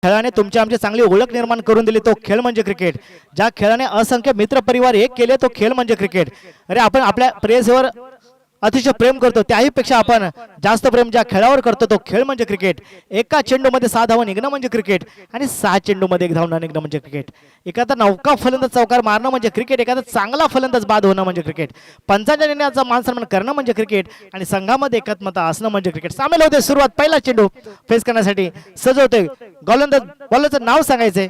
खेळाने तुमची आमची चांगली ओळख निर्माण करून दिली तो खेळ म्हणजे क्रिकेट. ज्या खेळाने असंख्य मित्र परिवार एक केले तो खेळ म्हणजे क्रिकेट. अरे आपण आपल्या प्रेयसीवर अतिशय प्रेम करतो, त्याही पेक्षा आपण जास्त प्रेम ज्या खेळावर करतो तो खेळ म्हणजे क्रिकेट. एका चेंडूमध्ये 6 धावा निघणं म्हणजे क्रिकेट आणि 6 चेंडूमध्ये 1 धाव न निघणं म्हणजे क्रिकेट. एखादा नौका फलंदाज चौकार मारणं म्हणजे क्रिकेट, एखादा चांगला फलंदाज बाद होणं म्हणजे क्रिकेट. पंचांच्या निर्णयाचा मान सन्मान करणं म्हणजे क्रिकेट आणि संघामध्ये एकात्मता असणं म्हणजे क्रिकेट. सामील होते सुरुवात, पहिला चेंडू फेस करण्यासाठी सज्ज होते गोलंदाज. बॉलरचं नाव सांगायचंय.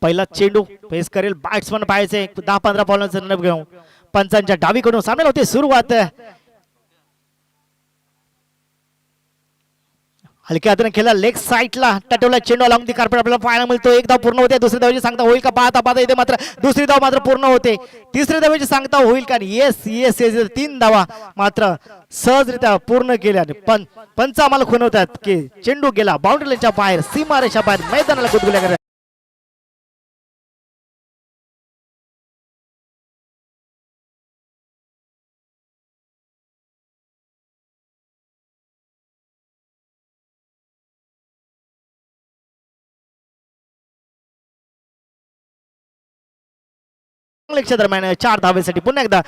पहिला चेंडू फेस करेल बॅट्समन पाहायचे 10-15 बॉलांचा रन घेऊन पंचांच्या डावीकडून सामील होते सुरुवात. हलक्या हाताने खेळला लेग साईडला टटवला चेंडू अलॉंग दी कार्पेट आपल्याला पाहायला मिळतो. एक धाव पूर्ण होते, दुसरी धावाची सांगता होईल का पाहता पाहता इथे मात्र दुसरी धाव मात्र पूर्ण होते. तिसरी धावाची सांगता होईल का? येस येस येस 3 धावा मात्र सहजरित्या पूर्ण केल्या. पण पंच आम्हाला खुणवतात की चेंडू गेला बाउंड्रीच्या बाहेर, सीमारेषा बाहेर, मैदानाला गुदगुल्या करत. दरम्यान 4 धावेसाठी पुन्हा एकदा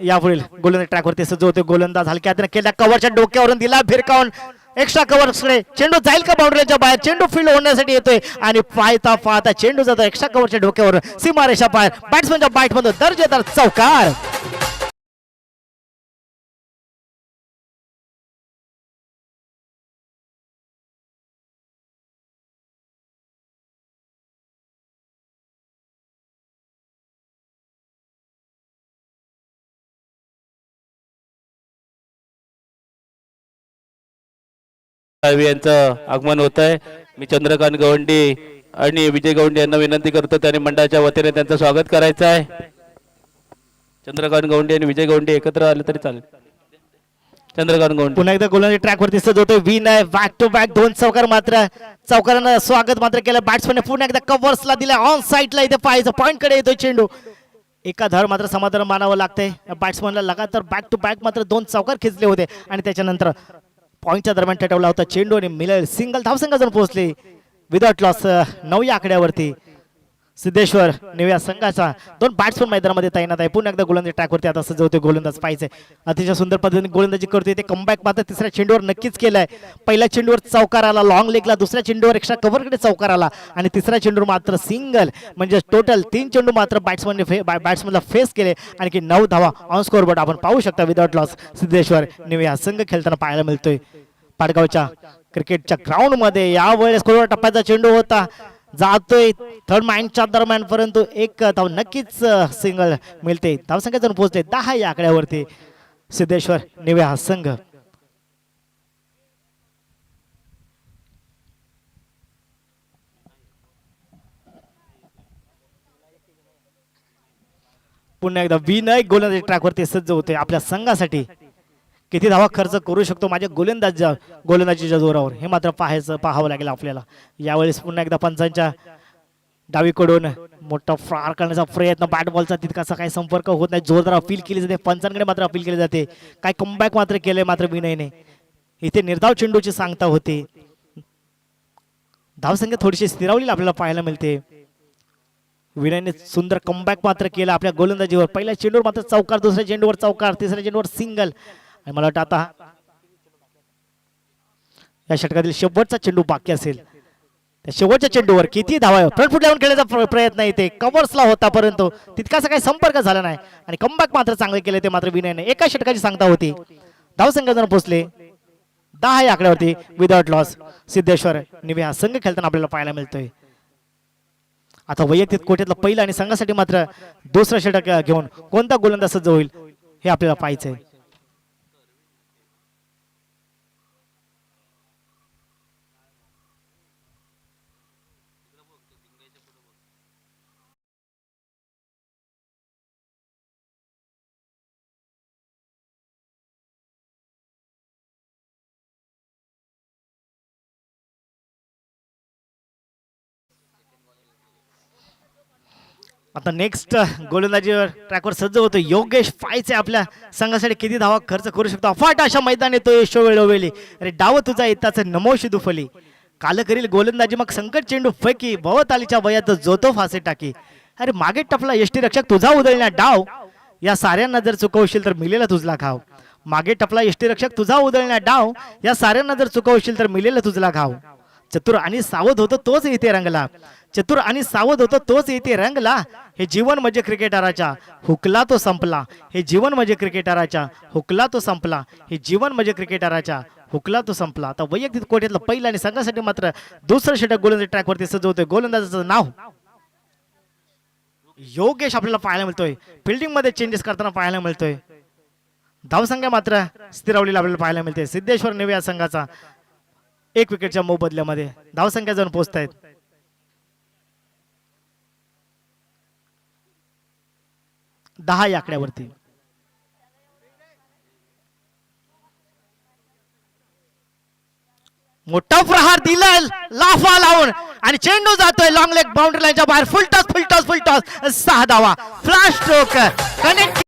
यापुढील गोलंदाज ट्रॅकवरती सज्ज होते. गोलंदाज हलक्या हाताने केल्या कव्हरच्या डोक्यावरून दिला भिरकावून एक्स्ट्रा कव्हर चेंडू जाईल का बाउंड्रीच्या बाहेर? चेंडू फील्ड होण्यासाठी येतोय आणि पाहता पाहता चेंडू जातो एक्स्ट्रा कव्हरच्या डोक्यावर, सीमारेषा बाहेर, बॅट्समनच्या बॅट मधून दर्जेदार चौकार. यांचं आगमन होत आहे. मी चंद्रकांत गवंडी आणि विजय गवंडी यांना विनंती करतो त्याने मंडळाच्या वतीने त्यांचं स्वागत करायचं आहे. चंद्रकांत गवंडी आणि विजय गवंडी एकत्र आले तरी चालेल. चंद्रकांत गवंडी पुन्हा एकदा गोलंदाज ट्रॅकवरती सज्ज होतोय. विन आहे बॅक टू बॅक 2 चौकार मात्र चौकारांना स्वागत मात्र केलं. बॅट्समॅनने पुन्हा एकदा कव्हर्सला दिला ऑन साईडला, इथे पाहायचं पॉइंट कडे येतोय चेंडू. एका धार मात्र समाधान मानावं लागतंय बॅट्समॅनला. लगातार बॅक टू बॅक मात्र 2 चौकार खेचले होते आणि त्याच्यानंतर पॉईंटच्या दरम्यान टटवला होता चेंडू आणि मिळेल सिंगल. धावसंख्या जाऊन पोहोचले विदाउट लॉस 9 या आकड्यावरती. सिद्धेश्वर निव्या संघाचा 2 बॅट्समन मैदानामध्ये तैनात आहे. पुन्हा एकदा गोलंदाज ट्रॅकवरती आता सज्ज होते गोलंदाज पाहिजे. अतिशय सुंदर पद्धतीने गोलंदाजी करतोय ते. कमबॅक मात्र तिसऱ्या चेंडूवर नक्कीच केलाय. पहिल्या चेंडूवर चौकार आला लॉंग लेगला, दुसऱ्या चेंडूवर एक्स्ट्रा कव्हरकडे चौकार आला आणि तिसऱ्या चेंडूवर मात्र सिंगल. म्हणजे टोटल 3 चेंडू मात्र बॅट्समनला फेस केले. आणखी 9 धावा ऑन स्कोर बोर्ड आपण पाहू शकता विदाउट लॉस सिद्धेश्वर निव्या संघ खेळताना पाहायला मिळतोय. पाडगावच्या क्रिकेटच्या ग्राउंड मध्ये यावेळेस कोरोना टप्प्याचा चेंडू होता, जातोय थर्ड माइंडच्या दरम्यान, परंतु एक धाव नक्कीच सिंगल मिळते. धावसंख्या जण पोहोचते 10 या आकड्यावरती सिद्धेश्वर निव्या हा संघ. पुन्हा एकदा विनय गोलंदाजी ट्रॅकवरती सज्ज होते आपल्या संघासाठी. किती धावा खर्च करू शकतो माझ्या गोलंदाजीच्या जोरावर हे मात्र पाहावं लागेल आपल्याला. यावेळेस पुन्हा एकदा पंचांच्या डावीकडून मोठा फार करण्याचा प्रयत्न, बॅट बॉलचा तितकासा काही संपर्क होत नाही. जोरदार अपील केली जाते पंचांकडे, मात्र अपील केली जाते. काय कमबॅक मात्र केलंय मात्र विनयने. इथे निर्धाव चेंडूची सांगता होती. धावसंख्या थोडीशी स्थिरावली आपल्याला पाहायला मिळते. विनयने सुंदर कमबॅक मात्र केला आपल्या गोलंदाजीवर. पहिल्या चेंडूवर मात्र चौकार, दुसऱ्या चेंडूवर चौकार, तिसऱ्या चेंडूवर सिंगल. आणि मला वाटतं आता या षटकातील शेवटचा चेंडू बाकी असेल. त्या शेवटच्या चेंडूवर किती धावा फ्रंट फुट लावून खेळण्याचा प्रयत्न इथे कव्हर्सला होता, परंतु तितकासा काही संपर्क झाला नाही आणि कमबॅक मात्र चांगले केले ते मात्र विनयने. एका षटकाची सांगता होती. धावसंख्या जण पोहोचले 10 या आकड्यावरती विदाउट लॉस सिद्धेश्वर निव्या संघ खेळताना आपल्याला पाहायला मिळतोय. आता वैयक्तिक कोट्यातलं पहिलं आणि संघासाठी मात्र दुसरं षटक घेऊन कोणता गोलंदाज सज्ज होईल हे आपल्याला पाहायचंय. आता नेक्स्ट गोलंदाजीवर ट्रॅकवर सज्ज होतो योगेश पाहायचे आपल्या संघासाठी किती धावा खर्च करू शकतो. अफाट अशा मैदान येतो यशो वेळोवेळी. अरे डाव तुझा येताच नमोशी दुफली. काल करील गोलंदाजी मग संकट चेंडू फैकी भवतालीच्या वयात जोतो फासे टाकी. अरे मागे टपला यष्टी रक्षक तुझा उधळण्या डाव. या साऱ्यांना जर चुकवशील तर मिलेला तुझला घाव. मागे टपला यष्टी रक्षक तुझा उधळण्या डाव. या साऱ्यांना जर चुकवशील तर मिलेला तुझला घाव. चतुर आणि सावध होतो तोच इथे रंगला. चतुर आणि सावध होतो तोच इथे रंगला. हे जीवन म्हणजे क्रिकेटराच्या हुकला तो संपला. हे जीवन म्हणजे क्रिकेटराच्या हुकला तो संपला. हे जीवन म्हणजे क्रिकेटराच्या हुकला तो संपला. आता वैयक्तिक कोट्यातलं पहिलं आणि संघासाठी मात्र दुसरं षटक गोलंदाजी ट्रॅकवरती सजवतोय. गोलंदाजाचं नाव योगेश आपल्याला पाहायला मिळतोय. फिल्डिंग मध्ये चेंजेस करताना पाहायला मिळतोय. धावसंख्या मात्र स्थिरावलेला आपल्याला पाहायला मिळते. सिद्धेश्वर नेवे या संघाचा 1 विकेटच्या मोबदल्यामध्ये धावसंख्या जाऊन पोहोचतायत. दहा या आकड्यावरती. मोठा प्रहार दिला लाफा लावून आणि चेंडू जातोय लॉंग लेग बाउंड्री लाईनच्या बाहेर. फुल टॉस 6 धावा. Flash stroke connect.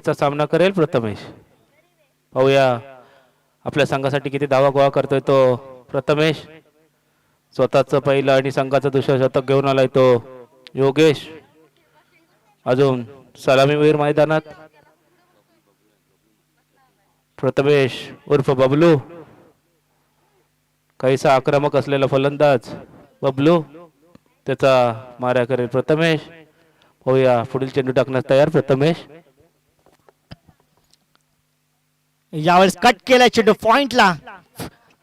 चा सामना करेल प्रथमेश. पाहूया आपल्या संघासाठी किती धावा गोळा करतोय तो प्रथमेश. स्वतःच पहिलं आणि संघाचं दुसरं शतक घेऊन आलाय तो योगेश. अजून सलामीवीर मैदानात प्रथमेश उर्फ बबलू. काहीसा आक्रमक असलेला फलंदाज बबलू. त्याचा मारा करेल प्रथमेश. पाहूया पुढील चेंडू टाकण्यास तयार प्रथमेश. यावेळेस कट केलाय चेंडू पॉइंटला.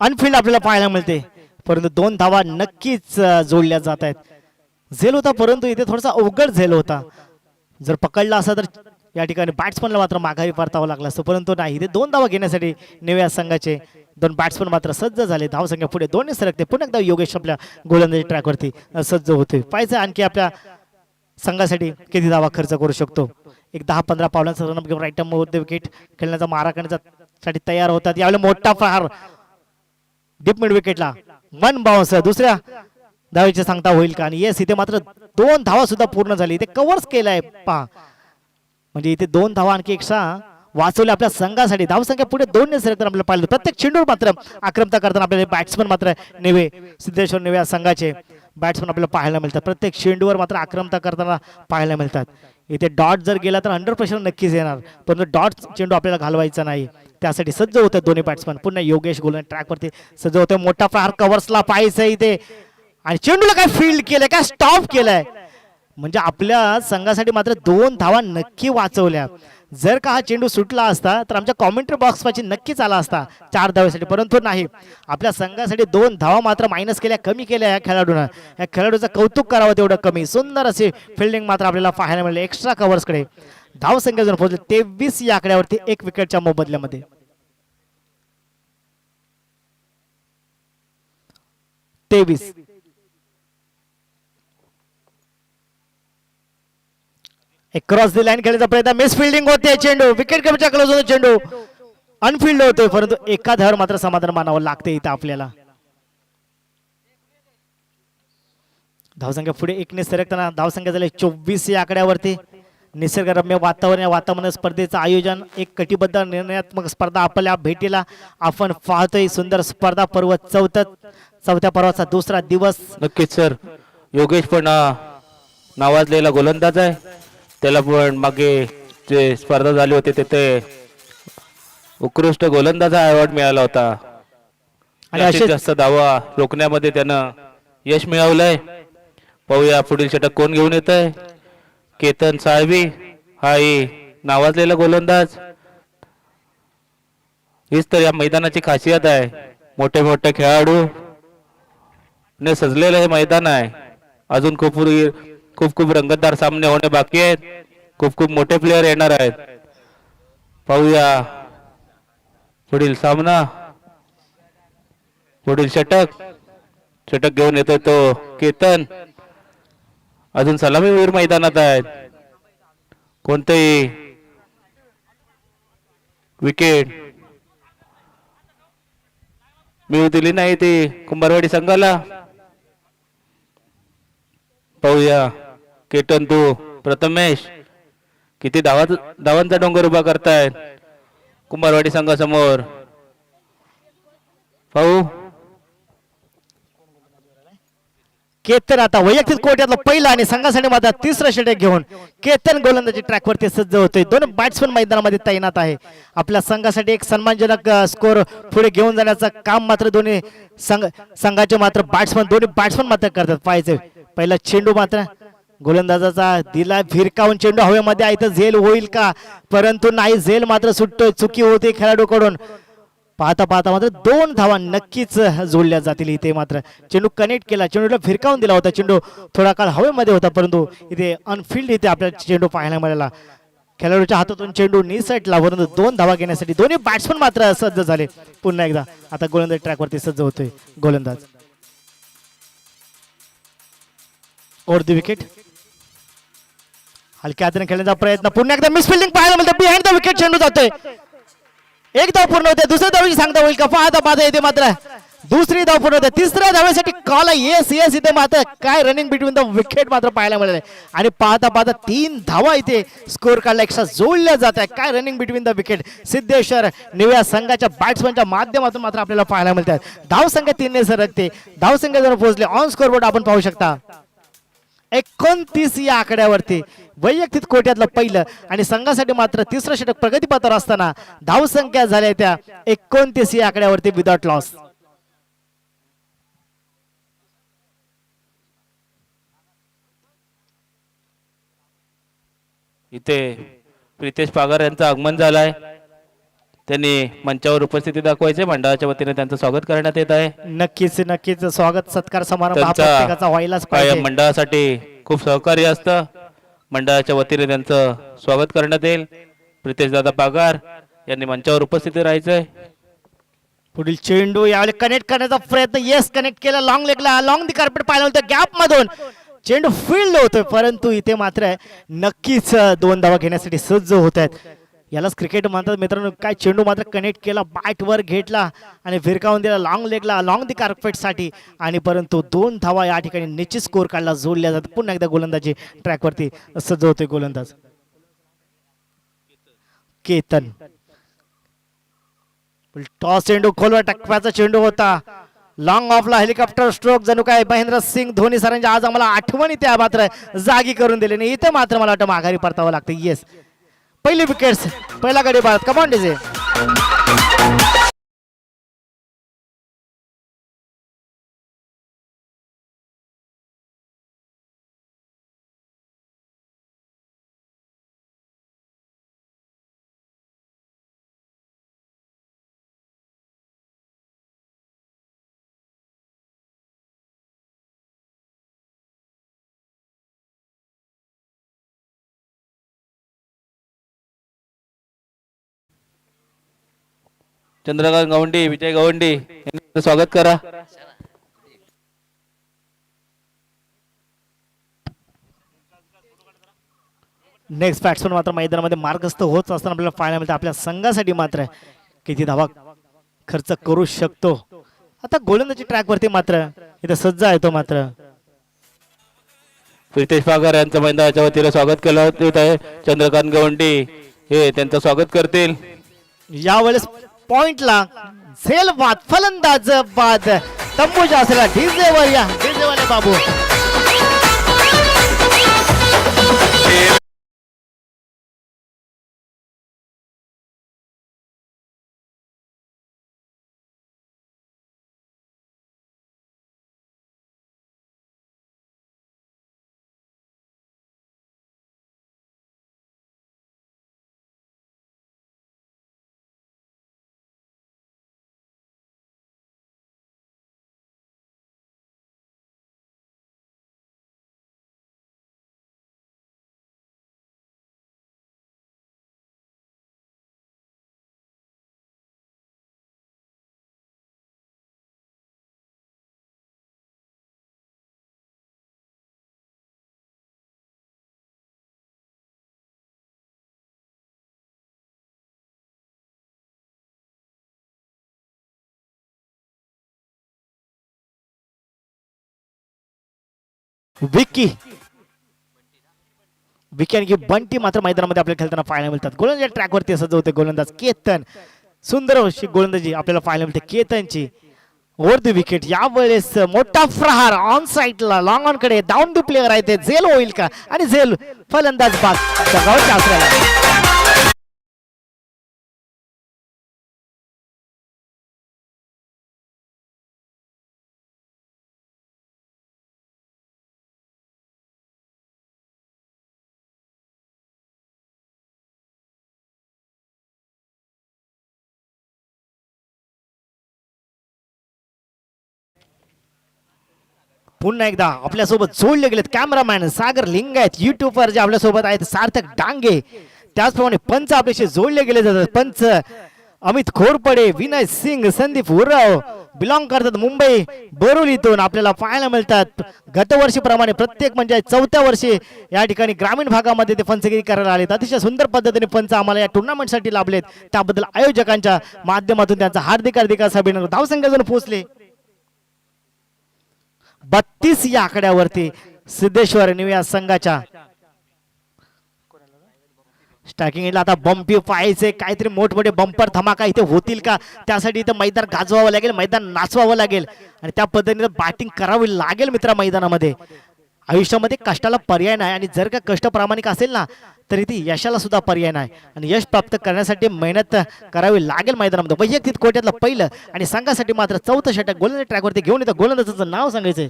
अनफिल्ड आपल्याला पाहायला मिळते. परंतु 2 धावा नक्कीच जोडल्या जात आहेत. झेल होता परंतु इथे थोडासा अवघड झेल होता. जर पकडला असता तर या ठिकाणी बॅट्समनला मात्र माघारी परतावं लागलं असतं. परंतु नाही, इथे 2 धावा घेण्यासाठी नेव्या संघाचे 2 बॅट्समन मात्र सज्ज झाले. धावसंख्या पुढे 2 सरकते. पुन्हा एकदा योगेश आपल्या गोलंदाजी ट्रॅकवरती सज्ज होते. पाहिजे आणखी आपल्या संघासाठी किती धावा खर्च करू शकतो. एक 10-15 पावलांचा रनअप घेऊन राईट मध्ये विकेट खेळण्याचा मारा करण्यासाठी तयार होतात. यावेळी मोठा प्रहार डीप मिड विकेटला 1 बाउन्स. दुसऱ्या धावेची सांगता होईल का. आणि येस, इथे मात्र 2 धावा सुद्धा पूर्ण झाली. इथे कव्हर्स केलाय पहा. म्हणजे इथे 2 धावा आणखी एक्स्ट्रा वाचवले आपल्या संघासाठी. धावसंख्या पुढे 2 ने सरकताना आपल्याला पाहिलं. प्रत्येक चेंडूवर मात्र आक्रमता करताना आपल्याला बॅट्समन मात्र नेवे सिद्धेश्वर नेवे या संघाचे बॅट्समन आपल्याला पाहायला मिळतात. प्रत्येक चेंडूवर मात्र आक्रमता करताना पाहायला मिळतात. इथे डॉट जर गेला तर अंडर प्रेशर नक्कीच येणार. परंतु डॉट चेंडू आपल्याला घालवायचा नाही. त्यासाठी सज्ज होते दोन्ही बॅट्समन. पुन्हा योगेश गोलंदाज ट्रॅकवरती सज्ज होते. मोठा प्रहार कव्हर्सला पाहायचं इथे. आणि चेंडूला काय फील्ड केलंय, काय स्टॉप केलंय. म्हणजे आपल्या संघासाठी मात्र 2 धावा नक्की वाचवल्या. जर का हा चेंडू सुटला असता तर आमच्या कॉमेंट्री बॉक्स पाशी नक्कीच आला असता 4 धावेसाठी. परंतु नाही, आपल्या संघासाठी 2 धावा मात्र मायनस केल्या, कमी केल्या या खेळाडूनं. या खेळाडूचं कौतुक करावं तेवढं कमी. सुंदर असे फिल्डिंग मात्र आपल्याला पाहायला मिळाले. एक्स्ट्रा कव्हर्सकडे धाव संख्या जर पोहोचले 23 या आकड्यावरती 1 विकेटच्या मोबदल्यामध्ये. 23. एक क्रॉस दी लाईन खेळण्याचा प्रयत्न, मिस फिल्डिंग होते, चेंडू विकेट कीपरच्या क्लोज होतो, चेंडू अनफिल्ड होतोय, परंतु एका धावावर मात्र समाधान मानावं लागते इथं आपल्याला. धावसंख्या पुढे एकने सरकताना धावसंख्या झाली 24 या आकड्यावरती. निसर्गरम्य वातावरण, या वातावरण स्पर्धेचं आयोजन, एक कटिबद्ध निर्णयात्मक स्पर्धा आपल्या भेटीला आपण पाहतोय. सुंदर स्पर्धा पर्व, चौथ्या पर्वाचा दुसरा दिवस. नक्कीच सर, योगेश पण नावाजलेला गोलंदाज आहे. त्याला पण मागे जे स्पर्धा झाली होती तिथे उत्कृष्ट गोलंदाजा अवॉर्ड मिळाला होता आणि जास्तीत जास्त धावा रोखण्यामध्ये त्यानं यश मिळवलंय. पाहूया पुढील षटक कोण घेऊन येत आहे. केतन साळवी हाही नावाजलेला गोलंदाज. हीच तर या मैदानाची खासियत आहे. मोठे मोठे खेळाडू ने सजलेलं हे मैदान आहे. अजून खूप खूप रंगतदार सामने होणे बाकी आहेत. खूप मोठे प्लेयर येणार आहेत. पाहूया पुढील सामना, पुढील षटक घेऊन येतो तो केतन. अजून सलामीवीर मैदानात आहेत. कोणतेही विकेट मिळू दिली नाही ती कुंभारवाडी संघाला. पाहूया केतन तू प्रथमेश किती धावांचा डोंगर उभा करतायत कुंभारवाडी संघासमोर. पाहू केतन आता वैयक्तिक कोट्यातला पहिला आणि संघासाठी मात्र तिसरा षटक घेऊन केतन गोलंदाजी ट्रॅकवरती सज्ज होतोय. दोन बॅट्समन मैदानामध्ये तैनात आहे. आपल्या संघासाठी एक सन्मानजनक स्कोर पुढे घेऊन जाण्याचं काम मात्र दोन्ही संघाचे मात्र दोन्ही बॅट्समन मात्र करतात. पाहिजे पहिला चेंडू मात्र गोलंदाजाचा दिला भिरकावून, चेंडू हवेमध्ये आहे तर झेल होईल का, परंतु नाही, झेल मात्र सुटतोय. चुकी होते खेळाडूकडून. पाहता पाहता मात्र 2 धावा नक्कीच जोडल्या जातील. इथे मात्र चेंडू कनेक्ट केला, चेंडूला फिरकावून दिला होता. चेंडू थोडा काळ हवेमध्ये होता, परंतु इथे अनफिल्ड इथे आपल्याला चेंडू पाहायला मिळाला. खेळाडूच्या हातातून चेंडू निसटला, परंतु 2 धावा घेण्यासाठी दोन्ही बॅट्समन मात्र सज्ज झाले. पुन्हा एकदा आता गोलंदाज ट्रॅकवरती सज्ज होतोय गोलंदाज. ओव्हर द विकेट, हलक्या हाताने खेळण्याचा प्रयत्न, पुन्हा एकदा मिस फिल्डिंग पाहायला मिळतं. बिहाइंड द विकेट चेंडू जातोय. एक धाव पूर्ण होते, दुसऱ्या धावेची सांगता होईल का. पाहता पाहता येते मात्र दुसरी धाव पूर्ण होते. तिसऱ्या धावेसाठी कॉल येस येस. इथे मात्र काय रनिंग बिटवीन द विकेट मात्र पाहायला मिळाले आणि पाहता पाहता 3 धावा इथे स्कोर कार्डला एक्स्ट्रा जोडल्या जात आहे. काय running between the wicket Siddheshwar निव्या संघाच्या बॅट्समनच्या माध्यमातून मात्र आपल्याला पाहायला मिळतात. धावसंख्या 3 ने सरकते. धावसंख्या जर पोहोचले ऑन स्कोर बोर्ड आपण पाहू शकता 29 या आकड्यावरती. वैयक्तिक कोट्यातलं पहिलं आणि संघासाठी मात्र तिसरं षटक प्रगतीपथावर असताना धावसंख्या झाल्या त्या 29 या आकड्यावरती विदाउट लॉस. इथे प्रितेश पागार यांचं आगमन झालंय. त्यांनी मंचावर उपस्थिती दाखवायचे. मंडळाच्या वतीने त्यांचं स्वागत करण्यात येत आहे. नक्कीच नक्कीच स्वागत सत्कार समारंभ हा प्रत्येकाचा व्हायलाच पाहिजे. मंडळासाठी खूप सहकार्य असतं. मंडळाच्या वतीने त्यांचं स्वागत करण्यात येईल. प्रितेश दादा पागार यांनी मंचावर उपस्थिती राहायचंय. पुढील चेंडू यावेळी कनेक्ट करण्याचा प्रयत्न, येस कनेक्ट केला. लॉंग लेगला लॉंग दी कार्पेट पाहिलं होतं गॅप मधून चेंडू फील्ड होतोय, परंतु इथे मात्र नक्कीच 2 धावा घेण्यासाठी सज्ज होत आहेत. यालाच क्रिकेट म्हणतात मित्रांनो. काय चेंडू मात्र कनेक्ट केला, बॅट वर घेतला आणि फिरकावून दिला लॉंग लेगला लॉंग दी कार्पेट साठी आणि परंतु 2 धावा या ठिकाणी निश्चित स्कोर कार्डला जोडल्या जातात. पुन्हा एकदा गोलंदाजी ट्रॅकवरती सज्ज होतोय गोलंदाज केतन. टॉस चेंडू खोलवर टप्प्याचा चेंडू होता. लॉंग ऑफला हेलिकॉप्टर स्ट्रोक जणू काय महेंद्र सिंग धोनी सरांच्या आज आम्हाला आठवणी त्या मात्र जागी करून दिले नाही. इथे मात्र मला वाटतं माघारी परतावं लागतं. येस पहिली विकेट्स, पहिला गडी बाद. Come on DJ. चंद्रकांत गवंडी, विजय गवंडी यांचं स्वागत करा. नेक्स्ट बॅट्समन मात्र मैदानामध्ये मार्गस्थ होत असताना आपल्याला पाहायला मिळतं आपल्या संघासाठी मात्र किती धावा खर्च करू शकतो. आता गोलंदाजी ट्रॅक वरती मात्र इथे सज्ज आहे तो मात्र प्रितेश पागार यांचं मैदानाच्या वतीने स्वागत केलं येत आहे. चंद्रकांत गवंडी हे त्यांचं स्वागत करतील. यावेळेस पॉइंटला झेल बाद फलंदाज बाद तंबूजा असला डीजेवर या डीजेवाले बाबू विक्की विकी आणि बंटी मात्र मैदानामध्ये आपल्याला खेळताना पाहायला मिळतात. गोलंदाज ट्रॅक वरती सजवते गोलंदाज केतन सुंदर अशी गोलंदाजी आपल्याला पाहायला मिळते केतनची ओव्हर द विकेट. यावेळेस मोठा प्रहार ऑन साईडला लॉंग ऑन कडे डाऊन द प्लेअर आहे ते झेल होईल का आणि झेल फलंदाज बाद जगावरच्या आसऱ्याला पुन्हा एकदा आपल्यासोबत जोडले गेलेत कॅमेरामॅन सागर लिंगायत युट्यूबवर जे आपल्यासोबत आहेत सार्थक डांगे त्याचप्रमाणे पंच आपल्याशी जोडले गेले जातात. पंच अमित खोरपडे विनय सिंग संदीप उराव बिलॉंग करतात मुंबई बोरिवलीतून आपल्याला पाहायला मिळतात. गतवर्षीप्रमाणे प्रत्येक म्हणजे चौथ्या वर्षी या ठिकाणी ग्रामीण भागामध्ये ते पंचगिरी करायला आलेत. अतिशय सुंदर पद्धतीने पंच आम्हाला या टुर्नामेंटसाठी लाभलेत. त्याबद्दल आयोजकांच्या माध्यमातून त्यांचा हार्दिक अभिनंदन. धावसंख्या जण पोहोचले 32 या आकड्यावरती सिद्धेश्वर निव्या संघाच्या स्टार्टिंग एंडला आता बम्पी पाहायचे काहीतरी मोठमोठे बंपर धमाका इथे होतील का त्यासाठी इथं मैदान गाजवावं लागेल मैदान नाचवावं लागेल आणि त्या पद्धतीने बॅटिंग करावी लागेल मित्रा. मैदानामध्ये आयुष्यामध्ये कष्टाला पर्याय नाही आणि जर का कष्ट प्रामाणिक असेल ना तरी ती यशाला सुद्धा पर्याय नाही आणि यश प्राप्त करण्यासाठी मेहनत करावी लागेल मैदानामध्ये. वैयक्तिक कोट्यातलं पहिलं आणि संघासाठी मात्र चौथं षटक गोलंदाज ट्रॅकवरती घेऊन येतं. गोलंदाजाचं नाव सांगायचंय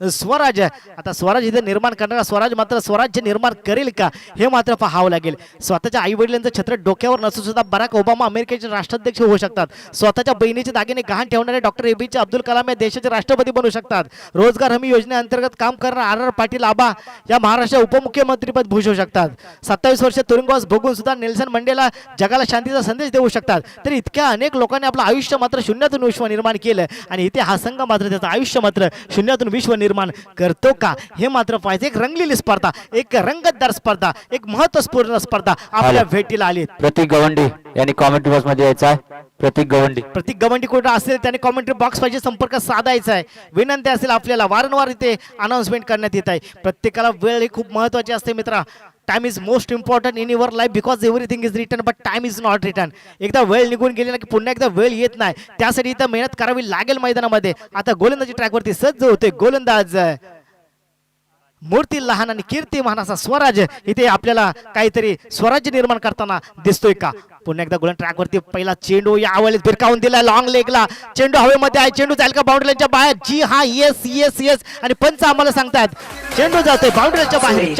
स्वराज. आता स्वराज इथे निर्माण करणारा स्वराज मात्र स्वराज्य निर्माण करेल का हे मात्र पाहावं लागेल. स्वतःच्या आई वडिलांचं छत्र डोक्यावर नसून सुद्धा बराक ओबामा अमेरिकेचे राष्ट्राध्यक्ष होऊ शकतात. स्वतःच्या बहिणीचे दागिने गहाण ठेवणारे डॉक्टर एपीजे अब्दुल कलाम या देशाचे राष्ट्रपती बनू शकतात. रोजगार हमी योजनेअंतर्गत काम करणारा आर पाटील आबा या महाराष्ट्र उपमुख्यमंत्रीपद भूषवू शकतात. 27 वर्ष तुरुंगवास भोगून सुद्धा नेल्सन मंडेला जगाला शांतीचा संदेश देऊ शकतात. तर इतक्या अनेक लोकांनी आपलं आयुष्य मात्र शून्यातून विश्व निर्माण केलं आणि इथे हा संघ मात्र त्याचं आयुष्य मात्र शून्यातून विश्व निर्माण करतो का हे मात्र पाहिजे. एक रंगलेली स्पर्धा एक रंगतदार स्पर्धा एक महत्वपूर्ण स्पर्धा आपल्या भेटीला आली. प्रतीक गवंडी यांनी कॉमेंट्री बॉक्स मध्ये यायचं आहे. प्रतीक गवंडी कुठं असेल त्याने कॉमेंट्री बॉक्स पाहिजे संपर्क साधायचा आहे. विनंती असेल आपल्याला वारंवार इथे अनाउन्समेंट करण्यात येत आहे. प्रत्येकाला वेळ ही खूप महत्वाची असते मित्रा. Time is most important in your life because everything is return but time is not return. एकदा वेळ निघून गेली ना की पुन्हा एकदा वेळ येत नाही. त्यासाठी इथं मेहनत करावी लागेल मैदानामध्ये. आता गोलंदाजी ट्रॅकवरती सज्ज होते गोलंदाज मूर्ती लहान आणि कीर्ती महान असा स्वराज इथे आपल्याला काहीतरी स्वराज्य निर्माण करताना दिसतोय का. पुन्हा एकदा गोलंदाज ट्रॅकवरती पहिला चेंडू यावेळेस भिरकावून दिला लॉंग लेगला. चेंडू हवेमध्ये आहे. चेंडू जाईल का बाउंड्रीच्या बाहेर. जी हा येस येस येस आणि पंच आम्हाला सांगतात चेंडू जातोय बाउंड्रीच्या बाहेर.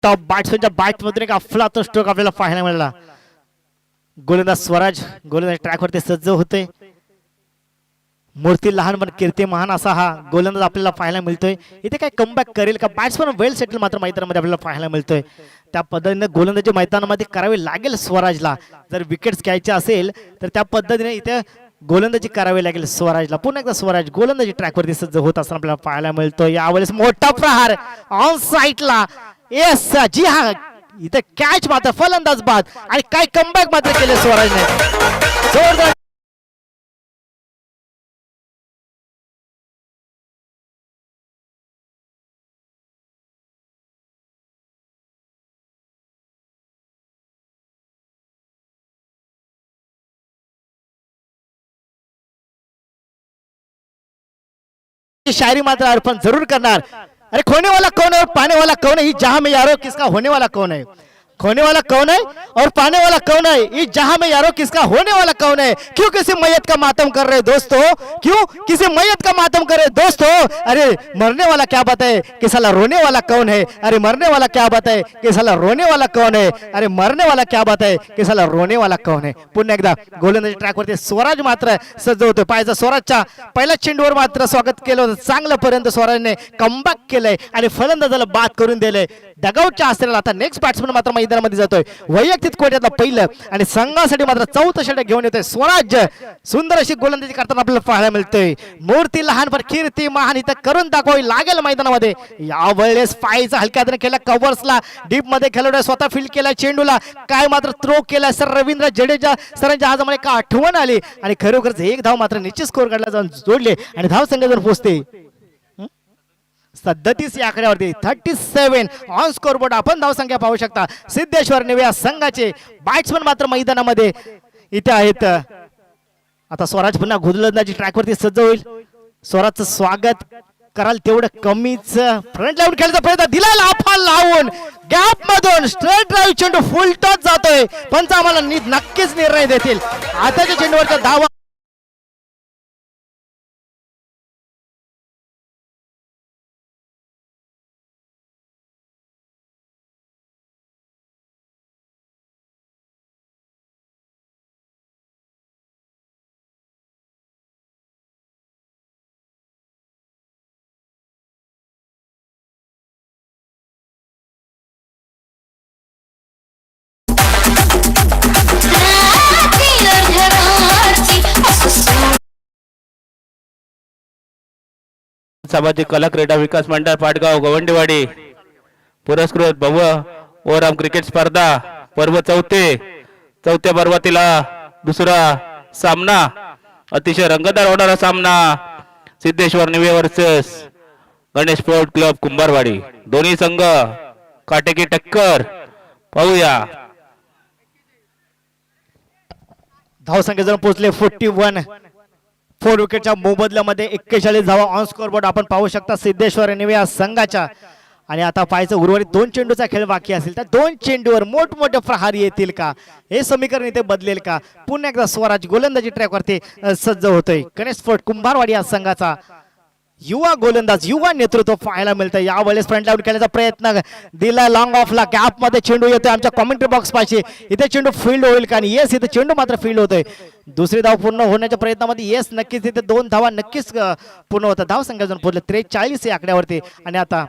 टॉप बॅट्समॅनच्या बॅटमधून एक अफलातून स्ट्रोक आपल्याला पाहायला मिळाला. गोलंदाज स्वराज गोलंदाज ट्रॅकवरती सज्ज होते. मूर्ती लहान पण कीर्ती महान असा हा गोलंदाज आपल्याला पाहायला मिळतोय. इथे काय कमबॅक करेल का बॅट्समन वेल सेटल मात्र मैदानामध्ये आपल्याला पाहायला मिळतोय. त्या पद्धतीने गोलंदाजी मैदानामध्ये करावी लागेल स्वराजला. जर विकेट्स घ्यायचे असेल तर त्या पद्धतीने इथे गोलंदाजी करावी लागेल स्वराजला. पुन्हा एकदा स्वराज गोलंदाजी ट्रॅकवरती सज्ज होत असताना आपल्याला पाहायला मिळतोय. यावेळेस मोठा प्रहार ऑन साईडला. येस जी हा इथे कॅच मात्र फलंदाज बाद आणि काय कमबॅक मात्र केले स्वराजने. जोरदार शायरी मात्र अर्पण जरूर करणार. अरे खोने वाला कौन है और पाने वाला कौन है, इस जहां में यारो किसका होने वाला कौन है. खोने वाला कौन है और पाने वाला कौन है, इस जहां में यारो किसका होने वाला कौन है. क्यों किसी मैयत का मातम कर रहे दोस्तों, क्यों किसी मैयत का मातम कर रहे दोस्तों. अरे मरने वाला क्या बताए कि साला रोने वाला कौन है. अरे मरने वाला क्या बताए कि साला रोने वाला कौन है. अरे मरने वाला क्या बताए कि साला रोने वाला कौन है. पुन्हा एकदा गोलंदाजी ट्रॅकवरती स्वराज मात्र सज्ज होतो. पाहायचं स्वराजच्या पहिल्या चेंडूवर मात्र स्वागत केलं होतं. चांगलं पर्यंत स्वराजने कमबॅक केलंय आणि फलंदाजाला बाद करून दिलंय. डगआउटच्या आसऱ्याला आता नेक्स्ट बॅट्समन मात्र मैदानामध्ये जातोय. वैयक्तिक कोट्यातला पहिलं आणि संघासाठी मात्र चौथं षटक घेऊन येतोय स्वराज. सुंदर अशी गोलंदाजी करताना आपल्याला पाहायला मिळतोय. मूर्ती लहान पण कीर्ती महान इथं करून दाखवावी लागेल मैदानामध्ये. यावेळेस पायचा हलक्या हाताने केला कव्हर्सला डीप मध्ये खेळवलाय. स्वतः फील्ड केला चेंडूला. काय मात्र थ्रो केला सर रवींद्र जडेजा सरांच्या आज मला का आठवण आली आणि खरोखरच एक धाव मात्र निश्चित स्कोर काढला जाऊन जोडले आणि धाव संघ जाऊन पोहोचते 37 या आकड्यावरती. 37 ऑन स्कोर बोर्ड. आपण धावसंख्या पाहू शकता. सिद्धेश्वर निवे संघाचे बॅट्समन मात्र मैदानामध्ये इथे आहेत. आता स्वराज पुन्हा गोलंदाजी ट्रॅकवरती सज्ज होईल. स्वराजचं स्वागत कराल तेवढं कमीच. फ्रंट लावून खेळायचा प्रयत्न दिला लाफा लावून गॅप मधून स्ट्रेट ड्राईव्ह चेंडू फुल टॉच जातोय. पंच आम्हाला नक्कीच निर्णय देतील. आताच्या चेंडूवरचा धावा सामाजिक कला क्रीडा विकास मंडळ पाटगाव गवंडीवाडी पुरस्कृत भव्य ओराम क्रिकेट स्पर्धा पर्व चौथ्या पर्वातीला दुसरा सामना अतिशय रंगतदार होणारा सामना सिद्धेश्वर निवे versus Ganesh sport club Kumbharwadi. दोन्ही संघ काटेकी टक्कर पाहूया. धाव संख्या जण पोहोचले 41. 4 विकेटच्या मोबदल्यामध्ये 41 धावा ऑन स्कोर बोर्ड आपण पाहू शकता सिद्धेश्वर निवे या संघाच्या. आणि आता पाहायचं उर्वरित 2 चेंडूचा खेळ बाकी असेल तर 2 चेंडूवर मोठमोठे प्रहार येतील का, हे समीकरण इथे बदलेल का. पुन्हा एकदा स्वराज गोलंदाजी ट्रॅकवरती सज्ज होतोय. गणेश स्पोर्ट कुंभारवाडी या संघाचा युवा गोलंदाज युवा नेतृत्व पाहायला मिळतं. यावेळेस फ्रंट लावून खेळण्याचा प्रयत्न दिला लॉंग ऑफला. गॅप मध्ये चेंडू येतोय आमच्या कॉमेंट्री बॉक्स पाशी. इथे चेंडू फील्ड होईल का. येस इथे चेंडू मात्र फील्ड होतोय. दुसरी धाव पूर्ण होण्याच्या प्रयत्नामध्ये येस नक्कीच इथे 2 धावा नक्कीच पूर्ण होतात. धाव संख्या जण पोहोचले 43 या आकड्यावरती. आणि आता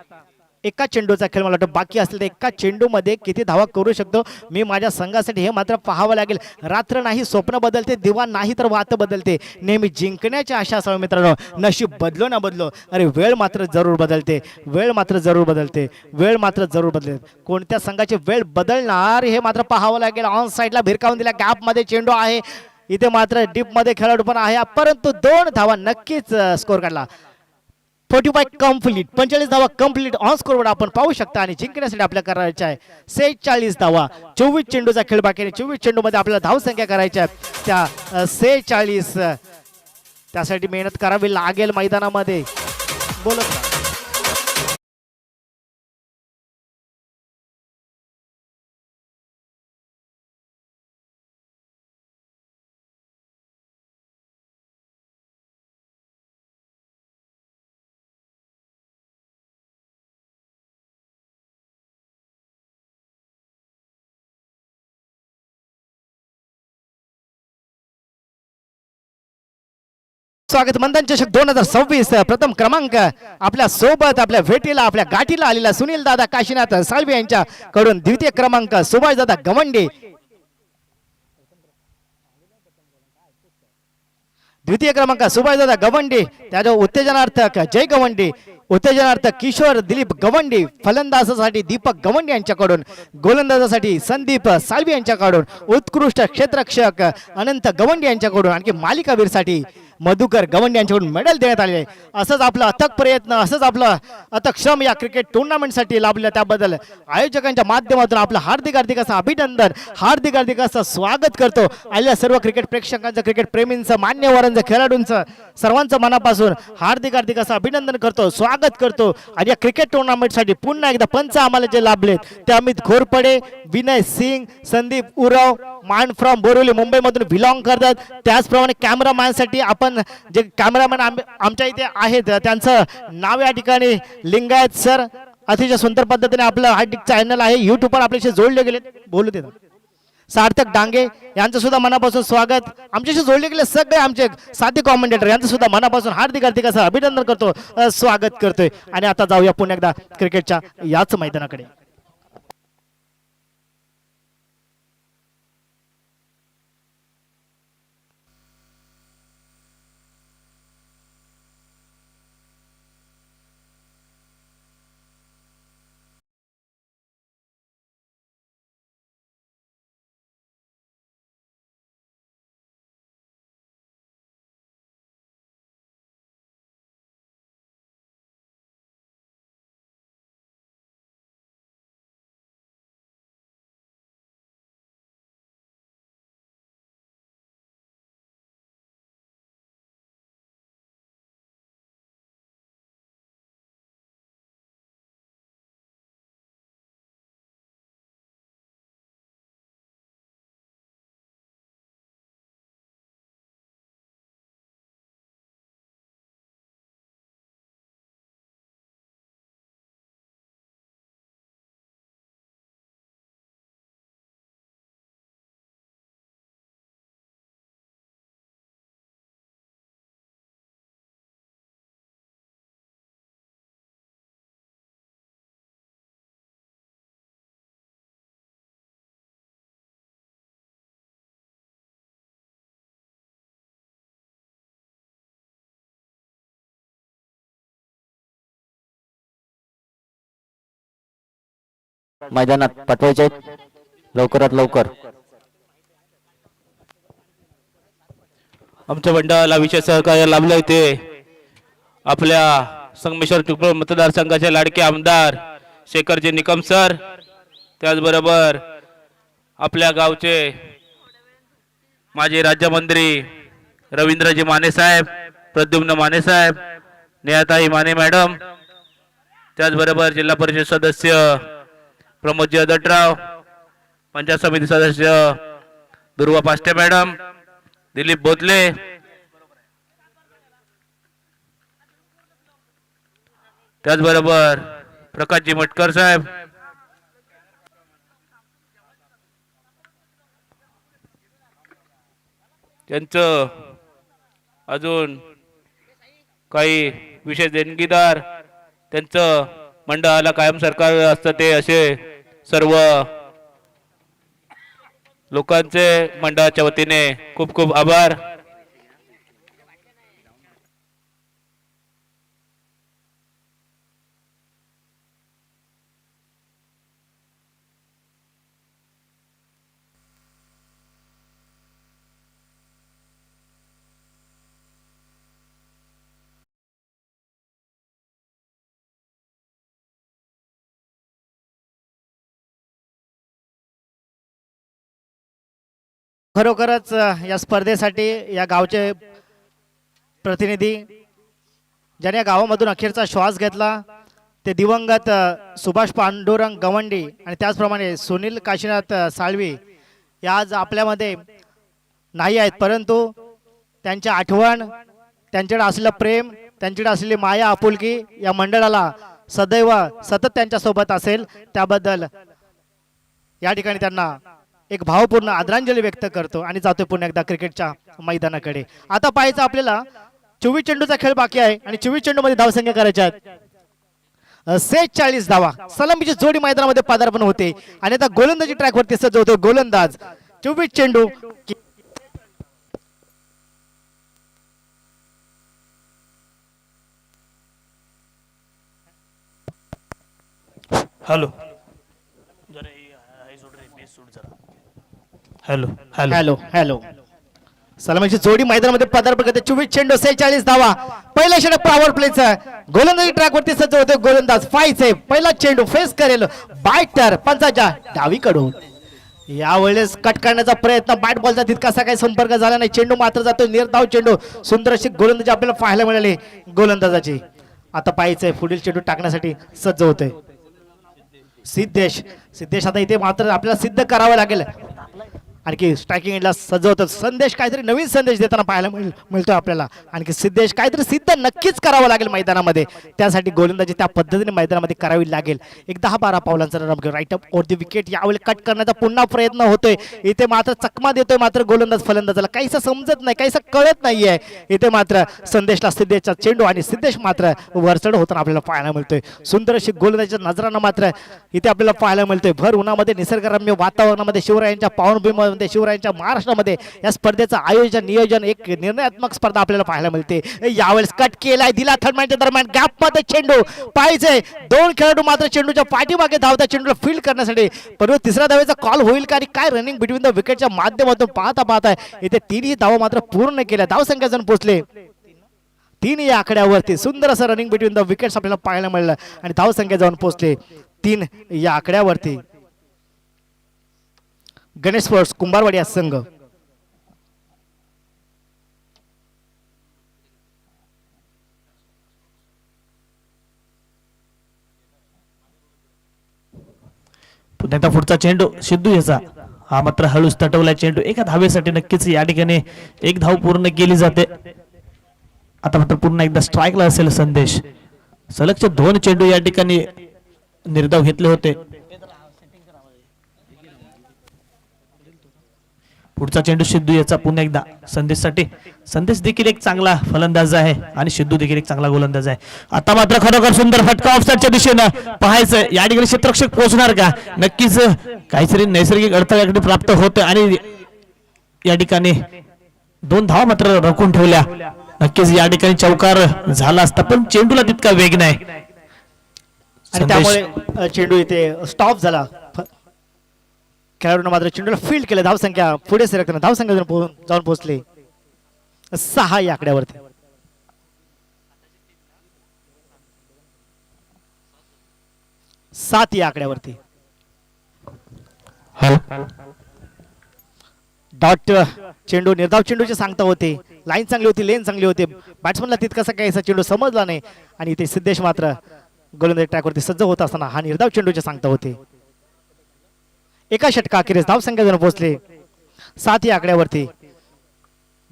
एका चेंडूचा खेळ मला वाटतं बाकी असेल तर एका चेंडूमध्ये किती धावा करू शकतो मी माझ्या संघासाठी हे मात्र पाहावं लागेल. रात्र नाही स्वप्न बदलते, दिवा नाही तर वात बदलते. नेहमी जिंकण्याची आशा असावी मित्रांनो. नशीब बदलो ना बदलो, अरे वेळ मात्र जरूर बदलते. वेळ मात्र जरूर बदलते. वेळ मात्र जरूर बदलते. कोणत्या संघाची वेळ बदलणार हे मात्र पाहावं लागेल. ऑन साईडला भिरकावून दिला. गॅप मध्ये चेंडू आहे. इथे मात्र डीप मध्ये खेळाडू पण आहे परंतु 2 धावा नक्कीच स्कोर काढला. 45 कंप्लीट. 45 धावा कंप्लीट ऑन स्कोरवर आपण पाहू शकता. आणि जिंकण्यासाठी आपल्याला करायच्या आहे 46 धावा. 24 चेंडूचा खेळ बाकी आहे. 24 चेंडू मध्ये आपल्याला धाव संख्या करायच्या त्या 46. त्यासाठी मेहनत करावी लागेल मैदानामध्ये. बोलत स्वागत मंथन चषक 2026 प्रथम क्रमांक आपल्या सोबत आपल्या भेटीला आपल्या गाठीला आलेला सुनील दादा काशीनाथ साळवे यांच्याकडून द्वितीय क्रमांक सुभाष दादा गवंडी, द्वितीय क्रमांक सुभाष दादा गवंडी, त्याच्या उत्तेजनार्थ जय गवंडी, उत्तेजनार्थ किशोर दिलीप गवंडी, फलंदाजासाठी दीपक गवंडी यांच्याकडून, गोलंदाजासाठी संदीप साळवी यांच्याकडून, उत्कृष्ट क्षेत्ररक्षक अनंत गवंडी यांच्याकडून, आणखी मालिकावीरसाठी मधुकर गवंडी यांच्याकडून मेडल देण्यात आले आहे. असंच आपलं अथक प्रयत्न, असंच आपलं अथक श्रम या क्रिकेट टुर्नामेंटसाठी लाभलं, त्याबद्दल आयोजकांच्या माध्यमातून आपलं हार्दिक हार्दिक असं अभिनंदन, हार्दिक हार्दिक असं स्वागत करतो. आलेल्या सर्व क्रिकेट प्रेक्षकांचं, क्रिकेट प्रेमींचं, मान्यवरांचं, खेळाडूंचं सर्वांचं मनापासून हार्दिक हार्दिक असं अभिनंदन करतो, स्वागत करतो. आणि या क्रिकेट टुर्नामेंटसाठी पुन्हा एकदा पंच आम्हाला जे लाभलेत ते अमित घोरपडे, विनय सिंग, संदीप उराव, मान फ्रॉम बोरिवली मुंबईमधून बिलॉंग करतात. त्याचप्रमाणे कॅमेरामॅनसाठी आपण जे कॅमेरामॅन आमच्या इथे आहेत त्यांचं नाव या ठिकाणी लिंगायत सर अतिशय सुंदर पद्धतीने आपलं हा चॅनल आहे युट्यूबवर आपल्याशी जोडले गेले, बोलू देतात. सार्थक डांगे यांचं सुद्धा मनापासून स्वागत. आमच्याशी जोडले गेले सगळे आमचे साथी कॉमेंटेटर यांचं सुद्धा मनापासून हार्दिक हार्दिक असं अभिनंदन करतो, स्वागत करतोय. आणि आता जाऊया पुन्हा एकदा क्रिकेटच्या याच मैदानाकडे. मैदानात पाठवायचे आहेत लवकरात लवकर. आमच्या मंडळाला विशेष सहकार्य लाभले ते आपल्या संगमेश्वर चिपळूण मतदारसंघाचे लाडके आमदार शेखरजी निकम सर, त्याचबरोबर आपल्या गावचे माजी राज्यमंत्री रवींद्रजी माने साहेब, प्रद्युम्न माने साहेब, नेहाताई माने मॅडम, त्याचबरोबर जिल्हा परिषद सदस्य प्रमोदजी अदटराव, पंचायत समिती सदस्य दुर्वा पाष्टे मॅडम, दिलीप बोतले, त्याचबरोबर प्रकाशजी मटकर साहेब, त्यांचं अजून काही विशेष देणगीदार, त्यांचं मंडळाला कायम सरकार असतं ते असे सर्व लोकांचे मंडळाच्या वतीने खूप खूप आभार. खरोखरच या स्पर्धेसाठी या गावचे प्रतिनिधी ज्याने या गावामधून अखेरचा श्वास घेतला ते दिवंगत सुभाष पांडुरंग गवंडी आणि त्याचप्रमाणे सुनील काशीनाथ साळवी या आज आपल्यामध्ये नाही आहेत, परंतु त्यांची आठवण, त्यांच्याकडे असलेलं प्रेम, त्यांच्याकडे असलेली माया आपुलकी या मंडळाला सदैव सतत त्यांच्यासोबत असेल. त्याबद्दल या ठिकाणी त्यांना एक भावपूर्ण आदरांजली व्यक्त करतो आणि जातो पुन्हा एकदा क्रिकेटच्या मैदानाकडे. आता पाहायचं आपल्याला 24 चेंडूचा खेळ बाकी आहे आणि 24 चेंडू मध्ये धावसंख्या करायच्या आहेत 46 धावा. सलामीची जोडी मैदानामध्ये पदार्पण होते आणि आता गोलंदाजी ट्रॅक वरती सज्ज होतो गोलंदाज. 24 चेंडू. Hello hello hello hello hello. सलामीची जोडी मैदानामध्ये पदार्पण करते 24 चेंडू 46 धावा. पहिला षटक पॉवर प्लेचा गोलंदाजी ट्रॅक वरती सज्ज होते गोलंदाज. 5 सेव्ह. पहिला चेंडू फेस करेल बायटर पंचाच्या डावीकडून. यावेळेस कट करण्याचा प्रयत्न बॅट बॉलचा तितकासा काही संपर्क झाला नाही. चेंडू मात्र जातो निर्धाव चेंडू. सुंदर अशी गोलंदाजी आपल्याला पाहायला मिळाली गोलंदाजाची. आता पाहायचंय पुढील चेंडू टाकण्यासाठी सज्ज होतोय सिद्धेश. सिद्धेश आता इथे मात्र आपल्याला सिद्ध करावं लागेल. आणखी स्ट्रायकिंग एंडला सज्ज होतं संदेश. काहीतरी नवीन संदेश देताना पाहायला मिळतोय आपल्याला. आणखी सिद्धेश काहीतरी सिद्ध नक्कीच करावं लागेल मैदानामध्ये. त्यासाठी गोलंदाजी त्या पद्धतीने मैदानामध्ये करावी लागेल. एक 10-12 पावलांचा रन घेऊन right up or the wicket. यावेळी कट करण्याचा पुन्हा प्रयत्न होतोय. इथे मात्र चकमा देतोय मात्र गोलंदाज फलंदाजाला. काहीसं समजत नाही, काहीसं कळत नाहीये. इथे मात्र संदेशला सिद्धेशचा चेंडू आणि सिद्धेश मात्र वरचढ होताना आपल्याला पाहायला मिळतोय. सुंदर अशी गोलंदाजीच्या नजरानं मात्र इथे आपल्याला पाहायला मिळतोय. भर उन्हामध्ये निसर्गरम्य वातावरणामध्ये शिवरायांच्या पावनभूमीमध्ये शिवरायांच्या महाराष्ट्रामध्ये या स्पर्धेचं आयोजन नियोजन एक निर्णयात्मक स्पर्धा आपल्याला पाहायला मिळते. यावेळेस कट केलाय दिला थर्ड मॅनच्या दरम्यान गॅप मध्ये चेंडू पाहिजे. 2 खेळाडू मात्र चेंडूच्या पाठीमागे धावता चेंडूला फील्ड करण्यासाठी. परंतु तिसऱ्या धावेचा कॉल होईल का आणि काय रनिंग बिटवीन द विकेटच्या माध्यमातून पाहता इथे 3ही धावा मात्र पूर्ण केल्या. धावसंख्या जण पोहोचले 3 या आकड्यावरती. सुंदर असं रनिंग बिटवीन द विकेट्स आपल्याला पाहायला मिळालं आणि धावसंख्या जाऊन पोहोचले 3 या आकड्यावरती. गणेश स्पोर्ट्स कुंभारवाडी या संघ. पुन्हा पुढचा चेंडू सिद्धू याचा. हा मात्र हळूच तटवला चेंडू. एका धावेसाठी नक्कीच या ठिकाणी एक धाव पूर्ण केली जाते. आता मात्र पुन्हा एकदा स्ट्राईकला असेल संदेश. सलगचे 2 चेंडू या ठिकाणी निर्धाव घेतले होते. पुढचा चेंडू सिद्धू याचा पुन्हा एकदा संदेशसाठी. संदेश देखील एक चांगला फलंदाज आहे आणि सिद्धू देखील एक चांगला गोलंदाज आहे. आता मात्र खरोखर सुंदर फटका ऑफसाईडच्या दिशेनं पाहायचं या ठिकाणी क्षेत्ररक्षक पोहोचणार का. नक्कीच काहीतरी नैसर्गिक अडथळ्याकडे प्राप्त होते आणि या ठिकाणी 2 धावा मात्र रोखून ठेवल्या. नक्कीच या ठिकाणी चौकार झाला असता पण चेंडूला तितका वेग नाही आणि त्यामुळे चेंडू इथे स्टॉप झाला. खेळाडूंना मात्र चेंडूला फील्ड केलं. धावसंख्या पुढे सरकताना धावसंख्या जाऊन पोहोचले 6 या आकड्यावरती. 7 या आकड्यावरती. डॉट चेंडू निर्धाव चेंडूची सांगता होते. लाईन चांगली होती, लेन चांगली होती. बॅट्समनला तितकासा काही चेंडू समजला नाही आणि इथे सिद्धेश मात्र गोलंदाजी ट्रॅकवरती सज्ज होत असताना हा निर्धाव चेंडूची सांगता होते. एका षटका अखेरीस धावसंख्या जण पोहोचले 7 या आकड्यावरती.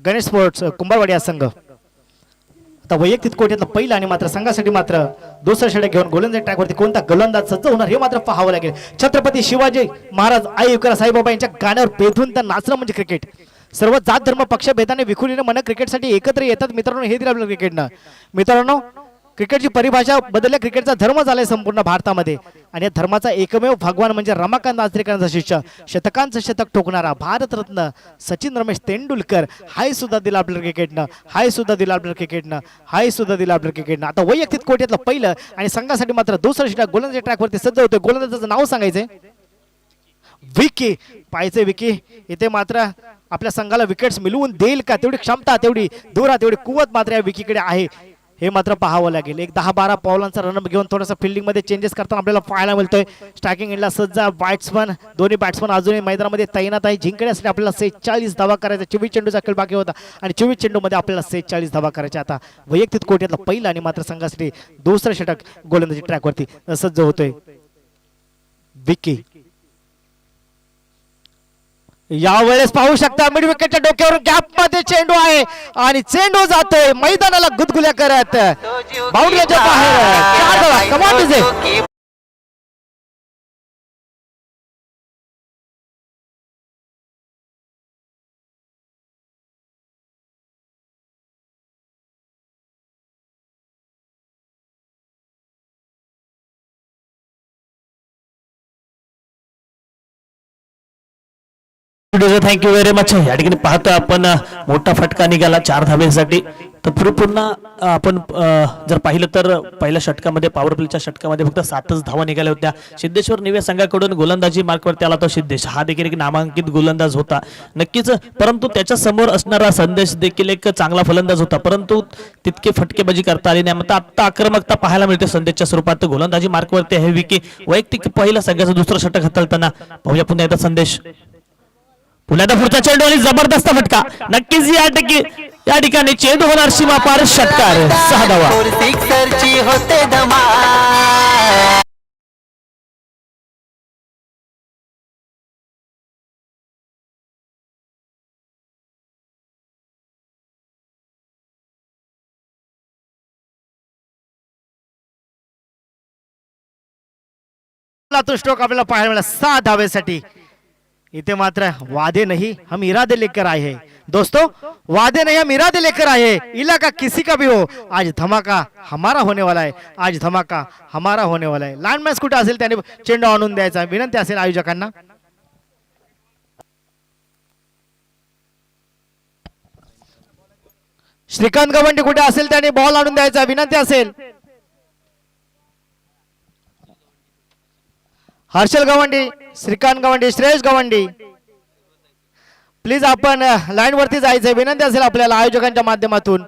गणेश स्पोर्ट्स कुंभारवाडी हा संघ. आता वैयक्तिक कोट्यातलं पहिलं आणि मात्र संघासाठी मात्र दुसरं षटक घेऊन गोलंदाजी ट्रॅकवरती कोणता गोलंदाज सज्ज होणार हे मात्र पाहावं लागेल. छत्रपती शिवाजी महाराज आई विक्रा साईबाबा यांच्या गाण्यावर बेधून त्या नाचणं म्हणजे क्रिकेट. सर्व जात धर्म पक्ष भेदाने विखुरलेले मन क्रिकेटसाठी एकत्र येतात मित्रांनो. हे दिलं आपल्याला क्रिकेटनं. मित्रांनो क्रिकेटची परिभाषा बदलल्या. क्रिकेटचा धर्म झालाय संपूर्ण भारतामध्ये आणि या धर्माचा एकमेव भगवान म्हणजे रमाकांत आचरेकरांचा शिष्य शतकांचं शतक ठोकणारा भारतरत्न सचिन रमेश तेंडुलकर. हाय सुद्धा दिला आपल्याला क्रिकेटनं. हाय सुद्धा दिला आपल्याला क्रिकेटनं. हाय सुद्धा दिला आपल्याला क्रिकेटनं. आता वैयक्तिक कोट्यातलं पहिलं आणि संघासाठी मात्र दुसरं षटक गोलंदाजी ट्रॅकवरती सज्ज होतोय. गोलंदाजाचं नाव सांगायचंय विकी. पाहिजे विकी इथे मात्र आपल्या संघाला विकेट्स मिळवून देईल का. तेवढी क्षमता तेवढी धुरा तेवढी कुवत मात्र या विकीकडे आहे हे मात्र पाहावं लागेल. एक 10-12 पावलांचा रनअप घेऊन थोडासा फिल्डिंग मध्ये चेंजेस करताना आपल्याला पाहायला मिळतोय. स्ट्रायकिंग एंडला सज्ज बॅट्समन. दोन्ही बॅट्समन अजूनही मैदानामध्ये तैनात आहे. जिंकण्यासाठी आपल्याला 46 धावा करायचा. 24 चेंडूचा खेळ बाकी होता आणि 24 चेंडू मध्ये आपल्याला 46 धावा करायच्या. आता वैयक्तिक कोट्यातला पहिला आणि मात्र संघासाठी दुसरं षटक गोलंदाजी ट्रॅकवरती सज्ज होतोय विकी. यावेळेस पाहू शकता मिड विकेटच्या डोक्यावर गॅप मध्ये चेंडू आहे आणि चेंडू जातोय मैदानाला गुदगुल्या करत बाउंड्रीच्या बाहेर. कमाल थँक्यू व्हेरी मच. या ठिकाणी पाहतो आपण मोठा फटका निघाला 4 धाब्यांसाठी. तर पुन्हा आपण जर पाहिलं तर पहिल्या षटकामध्ये पॉवर प्लेच्या षटकामध्ये फक्त 7च धावा निघाल्या होत्या. सिद्धेश्वर निवे संघाकडून गोलंदाजी मार्कवरती आला तो सिद्धेश. हा देखील एक नामांकित गोलंदाज होता नक्कीच, परंतु त्याच्या समोर असणारा संदेश देखील एक चांगला फलंदाज होता, परंतु तितके फटकेबाजी करता आली नाही. आता आक्रमकता पाहायला मिळते संदेशच्या स्वरूपात. गोलंदाजी मार्कवरती आहे विकी. वैयक्तिक पहिला संघाचं दुसरं षटक हाताळताना पाहूया पुन्हा एकदा संदेश. पुन्हा पुढचा चेंडू आणि जबरदस्त फटका. नक्कीच या ठिकाणी चेंडू होणार सीमा पार. षटकार 6 धावा. सिक्सरची होते धमाल. तो स्ट्रोक आपल्याला पाहायला मिळाला 6 धावेसाठी. इथे मात्र वादे नहीं हम इरादे लेकर आए हैं दोस्तों, वादे नहीं हम इरादे लेकर आए हैं. इलाका किसी का भी हो, आज धमाका हमारा होने वाला है. आज धमाका हमारा होने वाला है. लाईनमॅन कुठे असेल त्याने चेंडू आणून द्यायचा विनंती असेल आयोजकांना. श्रीकांत गवंडी कुठे असेल त्याने बॉल आणून द्यायचा विनंती असेल. हर्षल गवंडी, श्रीकांत गवंडी, श्रेयस गवंडी, प्लीज आपण लाईन वरती जायचंय विनंती असेल आपल्याला आयोजकांच्या माध्यमातून.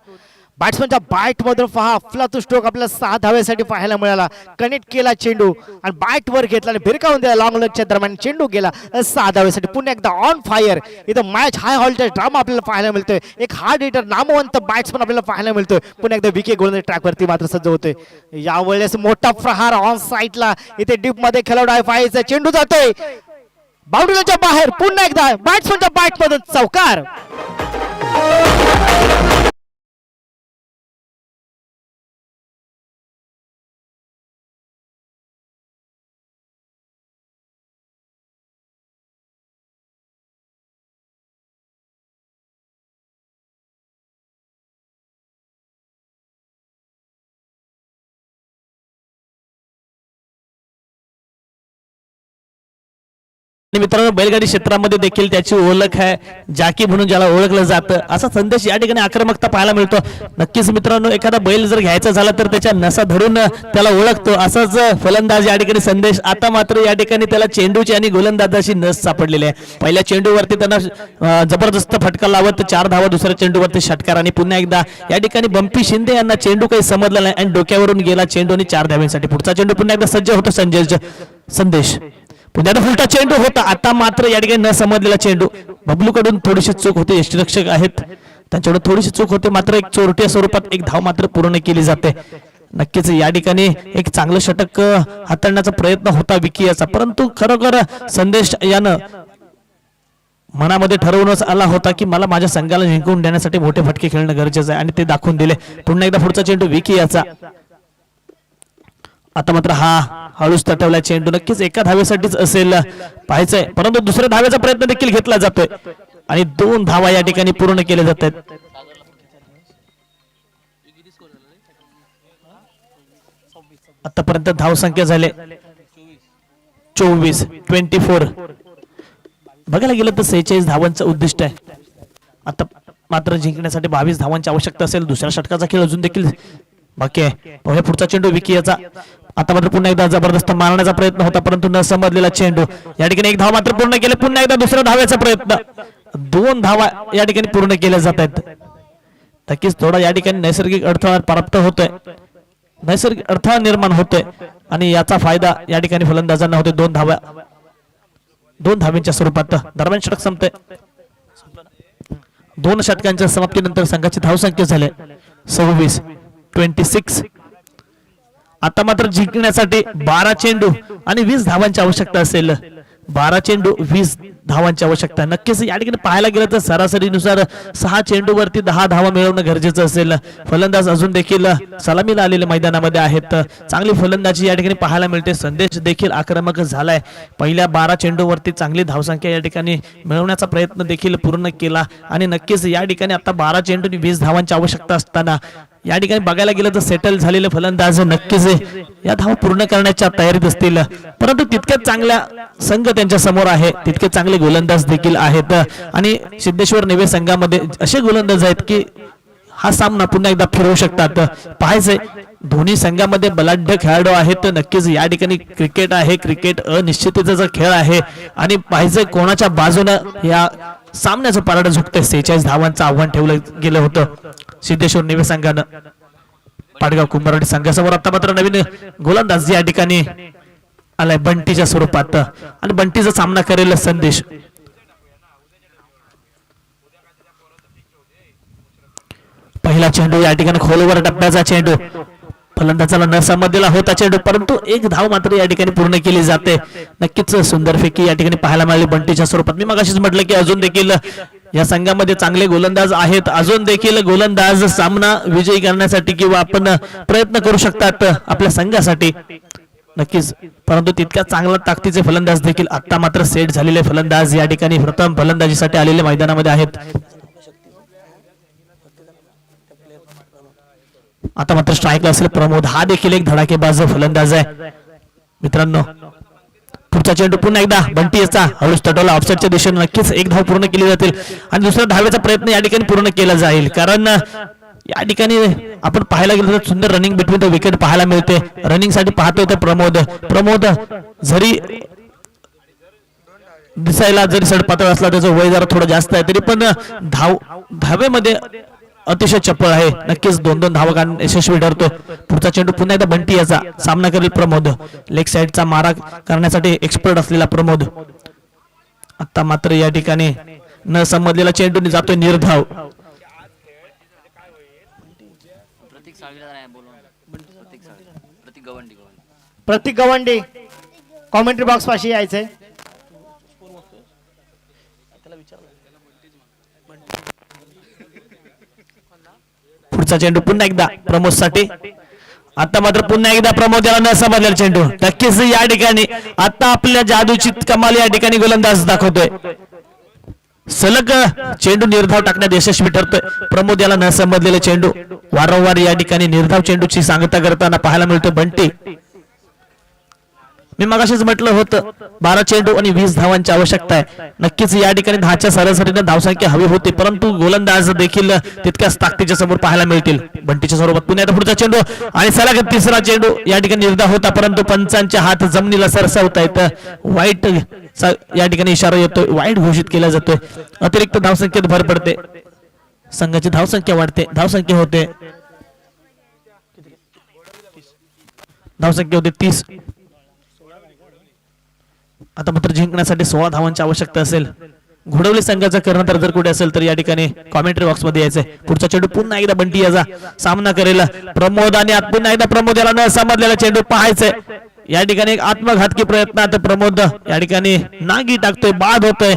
बॅट्समनच्या बॅट मधून पहा तो स्ट्रोक आपल्याला 6 धावेसाठी पाहायला मिळाला. कनेक्ट केला चेंडू आणि बॅट वर घेतला आणि भिरकावून दिला. लॉंग लेगच्या दरम्यान चेंडू गेला 6 धावेसाठी. पुन्हा एकदा ऑन फायर. इथं मॅच हाय हॉलचा ड्रामा आपल्याला पाहायला मिळतोय. एक हार्ड हिटर नामवंत बॅट्समन आपल्याला पाहायला मिळतोय. पुन्हा एकदा विकेट गोलंदाज ट्रॅक वरती मात्र सज्ज होतोय. यावेळेस मोठा प्रहार ऑन साईडला. इथे डीप मध्ये खेळाडू आहे फायचा चेंडू जातोय बाउंड्रीच्या बाहेर. पुन्हा एकदा बॅट्समनच्या बॅट मधून चौकार. मित्रांनो बैलगाडी क्षेत्रामध्ये देखील त्याची ओळख आहे, जाकी म्हणून ज्याला ओळखलं जातं, असा संदेश या ठिकाणी आक्रमकता पाहायला मिळतो. नक्कीच मित्रांनो, एखादा बैल जर घ्यायचा झाला तर त्याच्या नसा धरून त्याला ओळखतो. असाच फलंदाज या ठिकाणी संदेश. आता मात्र या ठिकाणी त्याला चेंडूची आणि गोलंदाजाची नस सापडलेली आहे. पहिल्या चेंडूवरती त्यांना जबरदस्त फटका लावत 4 धावा, दुसऱ्या चेंडूवरती षटकार आणि पुन्हा एकदा या ठिकाणी बंपी शिंदे यांना चेंडू काही समजला नाही आणि डोक्यावरून गेला चेंडू आणि 4 धाव्यांसाठी. पुढचा चेंडू पुन्हा एकदा सज्ज होतो संदेश. पुन्हा फुलटा चेंडू होता. आता मात्र या ठिकाणी न समजलेला चेंडू. बबलू कडून थोडीशी चूक होते, यष्टीरक्षक आहेत त्यांच्याकडून थोडीशी चूक होते, मात्र एक चोरट्या स्वरूपात एक धाव मात्र पूर्ण केली जाते. नक्कीच या ठिकाणी एक चांगलं षटक हाताळण्याचा प्रयत्न होता विकी याचा, परंतु खरोखर संदेश यानं मनामध्ये ठरवूनच आला होता की मला माझ्या संघाला जिंकून देण्यासाठी मोठे फटके खेळणं गरजेचं आहे आणि ते दाखवून दिले. पुन्हा एकदा पुढचा चेंडू विकी याचा. आता मात्र हा हळूच तटवला चेंडू. नक्कीच एका धावेसाठीच असेल पाहायचंय, परंतु दुसऱ्या धावेचा प्रयत्न देखील घेतला जातोय आणि 2 धावा या ठिकाणी पूर्ण केल्या जात आहेत. आतापर्यंत धावसंख्या झाले 24. बघायला गेलं तर 46 धावांचं उद्दिष्ट आहे. आता मात्र जिंकण्यासाठी 22 धावांची आवश्यकता असेल. दुसऱ्या षटकाचा खेळ अजून देखील बाकी आहे. पुढचा चेंडू विकी याचा. आता मात्र पुन्हा एकदा जबरदस्त मारण्याचा प्रयत्न होता, परंतु न समजलेला चेंडू. या ठिकाणी 1 धाव मात्र पूर्ण केले. पुन्हा एकदा दुसऱ्या धाव्याचा प्रयत्न. 2 धावा या ठिकाणी पूर्ण केल्या जात आहेत. नक्कीच थोडा या ठिकाणी नैसर्गिक अडथळा प्राप्त होतोय, नैसर्गिक अडथळा निर्माण होतोय आणि याचा फायदा या ठिकाणी फलंदाजांना होते. 2 धाव्यांच्या स्वरूपात दरम्यान षटक संपते. 2 षटकांच्या समाप्तीनंतर संघाची धावसंख्या झाली 26. आता मात्र जिंकण्यासाठी 12 चेंडू आणि 20 धावांची आवश्यकता असेल. 12 चेंडू 20 धावांची आवश्यकता. नक्कीच या ठिकाणी पाहायला गेलं तर सरासरीनुसार 6 चेंडूवरती 10 धावा मिळवणं गरजेचं असेल. फलंदाज अजून देखील सलामीला आलेले मैदानामध्ये आहेत. चांगली फलंदाजी या ठिकाणी पाहायला मिळते. संदेश देखील आक्रमक झालाय. पहिल्या 12 चेंडूवरती चांगली धावसंख्या या ठिकाणी मिळवण्याचा प्रयत्न देखील पूर्ण केला आणि नक्कीच या ठिकाणी आता 12 चेंडू आणि 20 धावांची आवश्यकता असताना या ठिकाणी बघायला गेलं तर सेटल झालेले फलंदाज नक्कीच या धावा पूर्ण करण्याच्या तयारीत असतील, परंतु तितक्याच चांगल्या संघ त्यांच्या समोर आहे, तितके चांगले गोलंदाज देखील आहेत आणि सिद्धेश्वर निवे संघामध्ये असे गोलंदाज आहेत की हा सामना पुन्हा एकदा फिरवू शकतात. पाहायचंय दोन्ही संघामध्ये बलाढ्य खेळाडू आहेत. नक्कीच या ठिकाणी क्रिकेट आहे, क्रिकेट अनिश्चिततेचा खेळ आहे आणि पाहायचंय कोणाच्या बाजूनं या सामन्याचं पारडं झुकतंय. 46 धावांचं आव्हान ठेवलं गेलं होतं सिद्धेश्वर निवे संघानं पाटगाव कुंभारवाडी संघासमोर. आता मात्र नवीन गोलंदाज या ठिकाणी आलाय बंटीच्या स्वरूपात आणि बंटीचा सामना करेल संदेश. पहिला चेंडू या ठिकाणी खोलवर टप्प्याचा चेंडू, फलंदाजाला न समजलेला होता चेंडू, परंतु एक धाव मात्र या ठिकाणी पूर्ण केली जाते. नक्कीच सुंदर फेकी या ठिकाणी पाहायला मिळाली बंटीच्या स्वरूपात. मी मगाशीच म्हटलं की अजून देखील या संघामध्ये चांगले गोलंदाज आहेत, अजून देखील गोलंदाज सामना विजयी करण्यासाठी किंवा आपण प्रयत्न करू शकतात आपल्या संघासाठी नक्कीच, परंतु तितक्या चांगला ताकदीचे फलंदाज देखील आता मात्र सेट झालेले फलंदाज या ठिकाणी प्रथम फलंदाजीसाठी आलेले मैदानामध्ये आहेत. आता मात्र स्ट्राईकला असेल प्रमोद, हा देखील एक धडाकेबाज फलंदाज आहे मित्रांनो. पुढचा चेंडू पुन्हा एकदा बंटी याचा हळूच तटवला ऑफसाईडच्या दिशेने. नक्कीच एक धाव पूर्ण केली जातील आणि दुसऱ्या धावेचा प्रयत्न या ठिकाणी पूर्ण केला जाईल, कारण या ठिकाणी आपण पाहायला गेलो तर सुंदर रनिंग बिटवीन द विकेट पाहायला मिळते. रनिंग साठी पाहतोय तर प्रमोद जरी दिसायला जरी सडपातळ असला, त्याचं वय जरा थोडं जास्त आहे, तरी पण धावेमध्ये अतिशय चपळ आहे. नक्कीच 2-2 धावा यशस्वी ठरतो. पुढचा चेंडू पुन्हा एकदा बंटी याचा सामना करेल प्रमोद. लेग साइडचा मारा करण्यासाठी एक्सपर्ट असलेला प्रमोद. आता मात्र या ठिकाणी न समजलेला चेंडू जातोय निर्धाव. प्रतीक गवंडी कॉमेंट्री बॉक्स पाशी यायचंय. पुढचा चेंडू पुन्हा एकदा प्रमोद साठी. आता मात्र पुन्हा एकदा प्रमोद याला न समजलेला चेंडू. नक्कीच या ठिकाणी आता आपल्या जादूची कमाल या ठिकाणी गोलंदाज दाखवतोय. सलग चेंडू निर्धाव टाकण्यात यशस्वी ठरतोय. प्रमोद याला न समजलेले चेंडू वारंवार या ठिकाणी निर्धाव चेंडूची सांगता करताना पाहायला मिळतोय बंटी. मी मगाशीच म्हटलं होतं 12 चेंडू आणि 20 धावांची आवश्यकता आहे. नक्कीच या ठिकाणी 10च्या सरासरीने धावसंख्या हवी होती, परंतु गोलंदाज देखील तितक्याच ताकदीच्या समोर पाहायला मिळतील बंटीच्या स्वरूपात. पुन्हा पुढचा चेंडू आणि सलग तिसरा चेंडू या ठिकाणी निर्धाव होता, परंतु पंचांचे हात जमिनीला सरसावत आहेत. वाईट या ठिकाणी इशारा येतोय, वाईट घोषित केला जातोय. अतिरिक्त धावसंख्येत भर पडते, संघाची धावसंख्या वाढते, धावसंख्या होते 30. आता मात्र जिंकण्यासाठी 16 धावांची आवश्यकता असेल. घोडवली संघाचा कर्णधार जर कुठे असेल तर या ठिकाणी कॉमेंट्री बॉक्स मध्ये यायचंय. पुढचा चेंडू पुन्हा एकदा बंटी याचा सामना करेल प्रमोद आणि पुन्हा एकदा प्रमोद याला न समजलेला चेंडू पाहायचंय. या ठिकाणी एक आत्मघातकी प्रयत्नात प्रमोद या ठिकाणी नागी टाकतोय, बाद होतोय,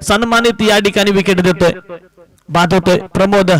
सन्मानित या ठिकाणी विकेट देतोय, बाद होतोय प्रमोद.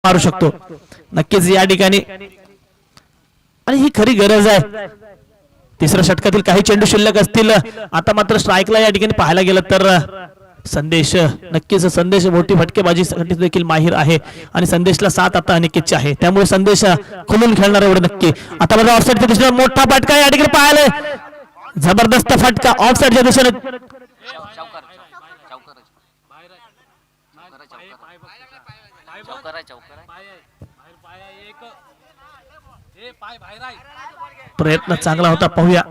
मारू शकतो नक्कीच या ठिकाणी, आणि ही खरी गरज आहे. तिसऱ्या षटकातील काही चेंडू शिल्लक असतील. आता मात्र स्ट्राईकला या ठिकाणी पाहायला गेलं तर संदेश, नक्कीच संदेश मोठी फटकेबाजीसाठी देखील माहीर आहे आणि संदेशला 7 आता अनिकेतची आहे, त्यामुळे संदेश खुलून खेळणार एवढं नक्की. आता मात्र ऑफसाईडच्या दिशेने मोठा फटका या ठिकाणी पाहायला, जबरदस्त फटका ऑफसाईडच्या दिशेने. प्रयत्न चांगला होता, पाहूया.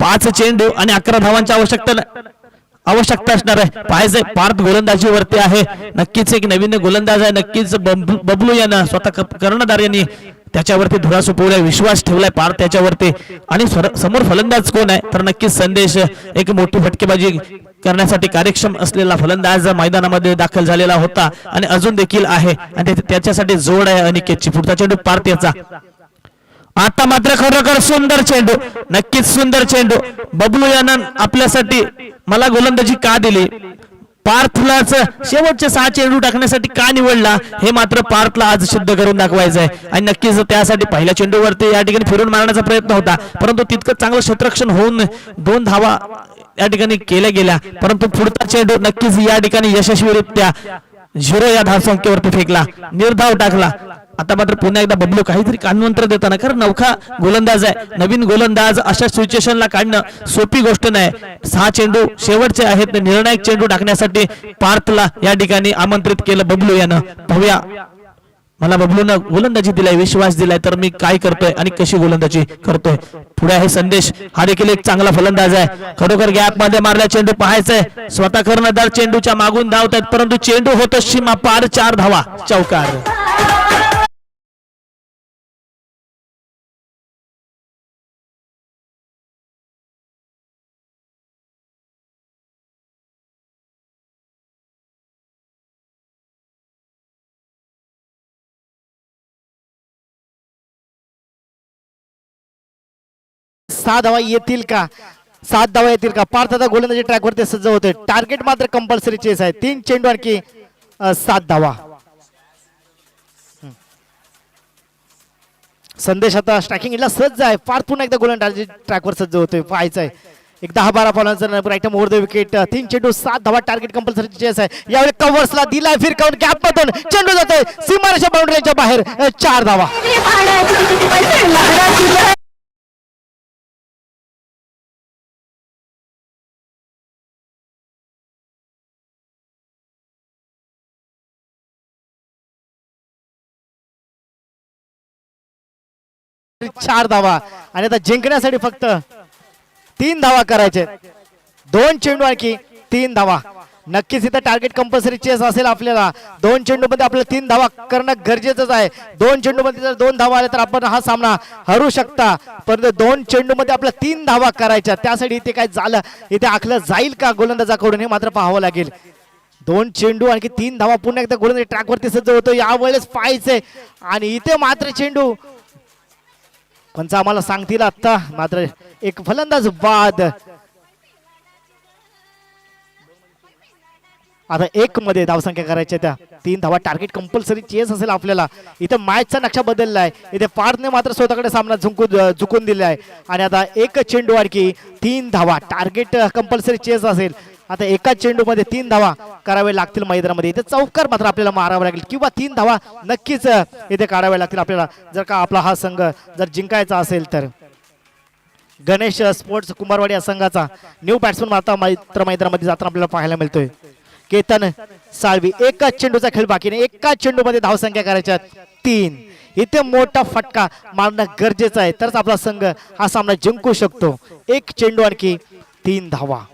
5 चेंडू आणि 11 धावांची आवश्यकता असणार आहे. पाहायचंय पार्थ गोलंदाजीवरती आहे. नक्कीच एक नवीन गोलंदाज आहे. नक्कीच बबलू यानं स्वतः कर्णधार यांनी त्याच्यावरती धुरा सोपवलाय, विश्वास ठेवलाय पार्थ त्याच्यावरती. आणि समोर फलंदाज कोण आहे तर नक्कीच संदेश, एक मोठी फटकेबाजी करण्यासाठी कार्यक्षम असलेला फलंदाज मैदानामध्ये दाखल झालेला होता आणि अजून देखील आहे आणि त्याच्यासाठी जोड आहे अनिकेतची. पुढचा चेंडू पार्थ याचा. आता मात्र खरोखर सुंदर चेंडू, नक्कीच सुंदर चेंडू. बबलू यानं आपल्यासाठी मला गोलंदाजी का दिली, पार्थलाच शेवटचे 6 चेंडू टाकण्यासाठी का निवडला, हे मात्र पार्थला आज सिद्ध करून दाखवायचं आहे. आणि नक्कीच त्यासाठी पहिल्या चेंडूवरती या ठिकाणी फिरून मारण्याचा प्रयत्न होता, परंतु तितकं चांगलं क्षेत्ररक्षण होऊन 2 धावा या ठिकाणी केल्या गेल्या. परंतु पुढचा चेंडू नक्कीच या ठिकाणी यशस्वीरित्या 0 या धावसंख्येवरती फेकला, निर्धाव टाकला. आता मात्र पुन्हा एकदा बबलू काहीतरी कानमंत्र देताना, कारण नवखा गोलंदाज आहे, नवीन गोलंदाज अशा सिच्युएशनला काढणं सोपी गोष्ट नाही. 6 चेंडू शेवटचे आहेत, निर्णायक चेंडू टाकण्यासाठी पार्थला या ठिकाणी आमंत्रित केलं बबलू यानं. पाहूया, मला बबलूनं गोलंदाजी दिलाय, विश्वास दिलाय, तर मी काय करतोय आणि कशी गोलंदाजी करतोय. पुढे आहे संदेश, हा देखील एक चांगला फलंदाज आहे. खरोखर गॅप मध्ये मारला चेंडू. पाहायचंय स्वतः कर्णधार चेंडूच्या मागून धावतायत, परंतु चेंडू होतो सीमा पार. 4 धावा, चौकार. सहा धावा येतील का, 7 धावा येतील का. पार्थ आता गोलंदाजी ट्रॅकवरती सज्ज होतोय. टार्गेट मात्र कंपल्सरी चेस आहे. 3 चेंडू आणखी 7 धावा. संदेश आता स्ट्रायकिंगला सज्ज आहे. पार्थ पुन्हा एकदा गोलंदाजी ट्रॅकवर सज्ज होतोय. पाहायचं आहे एक 10-12 फॉलांचा number item over the wicket. 3 चेंडू 7 धावा, टार्गेट कंपल्सरी चेस आहे. यावेळी कव्हर्सला दिलाय फिरकावून, गॅप मधून चेंडू जातोय सीमारेषा बाउंड्रीच्या बाहेर. 4 धावा. चार धावा आणि आता जिंकण्यासाठी फक्त 3 धावा करायचे. 2 चेंडू आणखी 3 धावा. नक्कीच इथं टार्गेट कंपल्सरी चेस असेल आपल्याला. 2 चेंडू मध्ये आपल्याला 3 धावा करणं गरजेचंच आहे. 2 चेंडू मध्ये जर 2 धावा आल्या तर आपण हा सामना हरू शकता, परंतु 2 चेंडू मध्ये आपल्याला 3 धावा करायच्या. त्यासाठी इथे काय झालं, इथे आखलं जाईल का गोलंदाजाकडून, हे मात्र पाहावं लागेल. 2 चेंडू आणखी 3 धावा. पुन्हा एकदा गोलंदाजी ट्रॅकवरती सज्ज होतो. यावेळेस पाहायचंय आणि इथे मात्र चेंडू पंच आम्हाला सांगतील आता मात्र एक फलंदाज बाद. आता 1 मध्ये धावसंख्या करायच्या त्या 3 धावा. टार्गेट कंपल्सरी चेस असेल आपल्याला. इथे मॅचचा नक्षा बदलला आहे. इथे पार्थने मात्र स्वतःकडे सामना झुकून दिला आहे आणि आता 1 चेंडू आणखी 3 धावा. टार्गेट कंपल्सरी चेस असेल. आता एका चेंडू मध्ये 3 धावा करावे लागतील मैदानामध्ये. इथे चौकार मात्र आपल्याला मारावा लागेल किंवा 3 धावा नक्कीच इथे काढाव्या लागतील आपल्याला, जर का आपला हा संघ जर जिंकायचा असेल तर. गणेश स्पोर्ट्स कुंभारवाडी या संघाचा न्यू बॅट्समन आता मात्र मैदानामध्ये जाताना आपल्याला पाहायला मिळतोय. केतन साळवी. एकाच चेंडूचा खेळ बाकी नाही. एकाच चेंडू मध्ये धावसंख्या करायच्या 3. इथे मोठा फटका मारणं गरजेचं आहे, तरच आपला संघ हा सामना जिंकू शकतो. 1 चेंडू आणखी 3 धावा.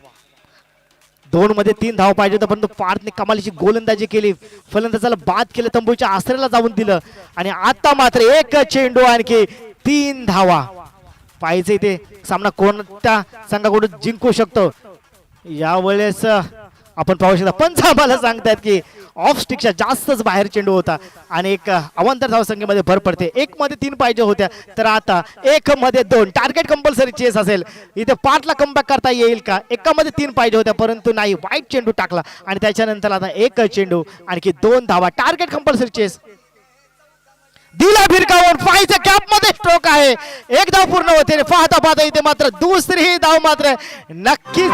2 मध्ये 3 धावा पाहिजे होतं, परंतु पार्थने कमालीची गोलंदाजी केली. फलंदाजाला बाद केलं, तंबूच्या आसऱ्याला जाऊन दिलं आणि आता मात्र 1 चेंडू आणखी 3 धावा. पाहिजे इथे सामना कोणत्या संघाकडून जिंकू शकतो यावेळेस आपण पाहू शकता. पंच आम्हाला सांगतायत की ऑफ स्टिकच्या जास्तच बाहेर चेंडू होता आणि एक अवांतर धावसंख्येमध्ये भर पडते. 1 मध्ये 3 पाहिजे होत्या, तर आता 1 मध्ये 2. टार्गेट कंपल्सरी चेस असेल. इथे पार्थला कमबॅक करता येईल का. 1 मध्ये 3 पाहिजे होत्या, परंतु नाही. वाईट चेंडू टाकला आणि त्याच्यानंतर आता 1 चेंडू आणखी 2 धावा. टार्गेट कंपल्सरी चेस दिला फिरकावून. पाहायचं कॅप मध्ये स्ट्रोक आहे. 1 धाव पूर्ण होते. पाहता पाहता इथे मात्र दुसरी धाव मात्र नक्कीच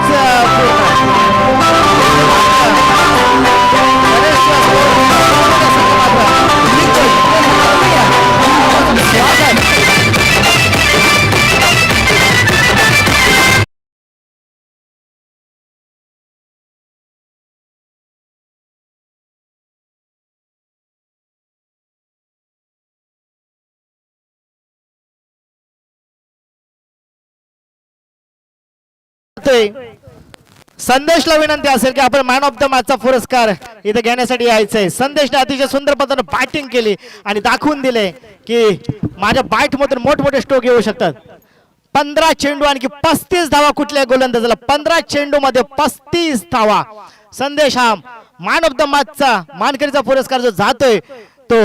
जातोय. संदेशला विनंती असेल की आपण मॅन ऑफ द मॅचचा पुरस्कार इथे घेण्यासाठी यायचंय. संदेशने अतिशय सुंदर पद्धतीने बॅटिंग केली आणि दाखवून दिले की माझ्या बॅट मधून मोठमोठे स्ट्रोक येऊ शकतात. 15 चेंडू आणखी 35 धावा कुठल्या गोलंदाजाला. 15 चेंडू मध्ये 35 धावा. संदेश हा मॅन ऑफ द मॅचचा मानकरीचा पुरस्कार जो जातोय तो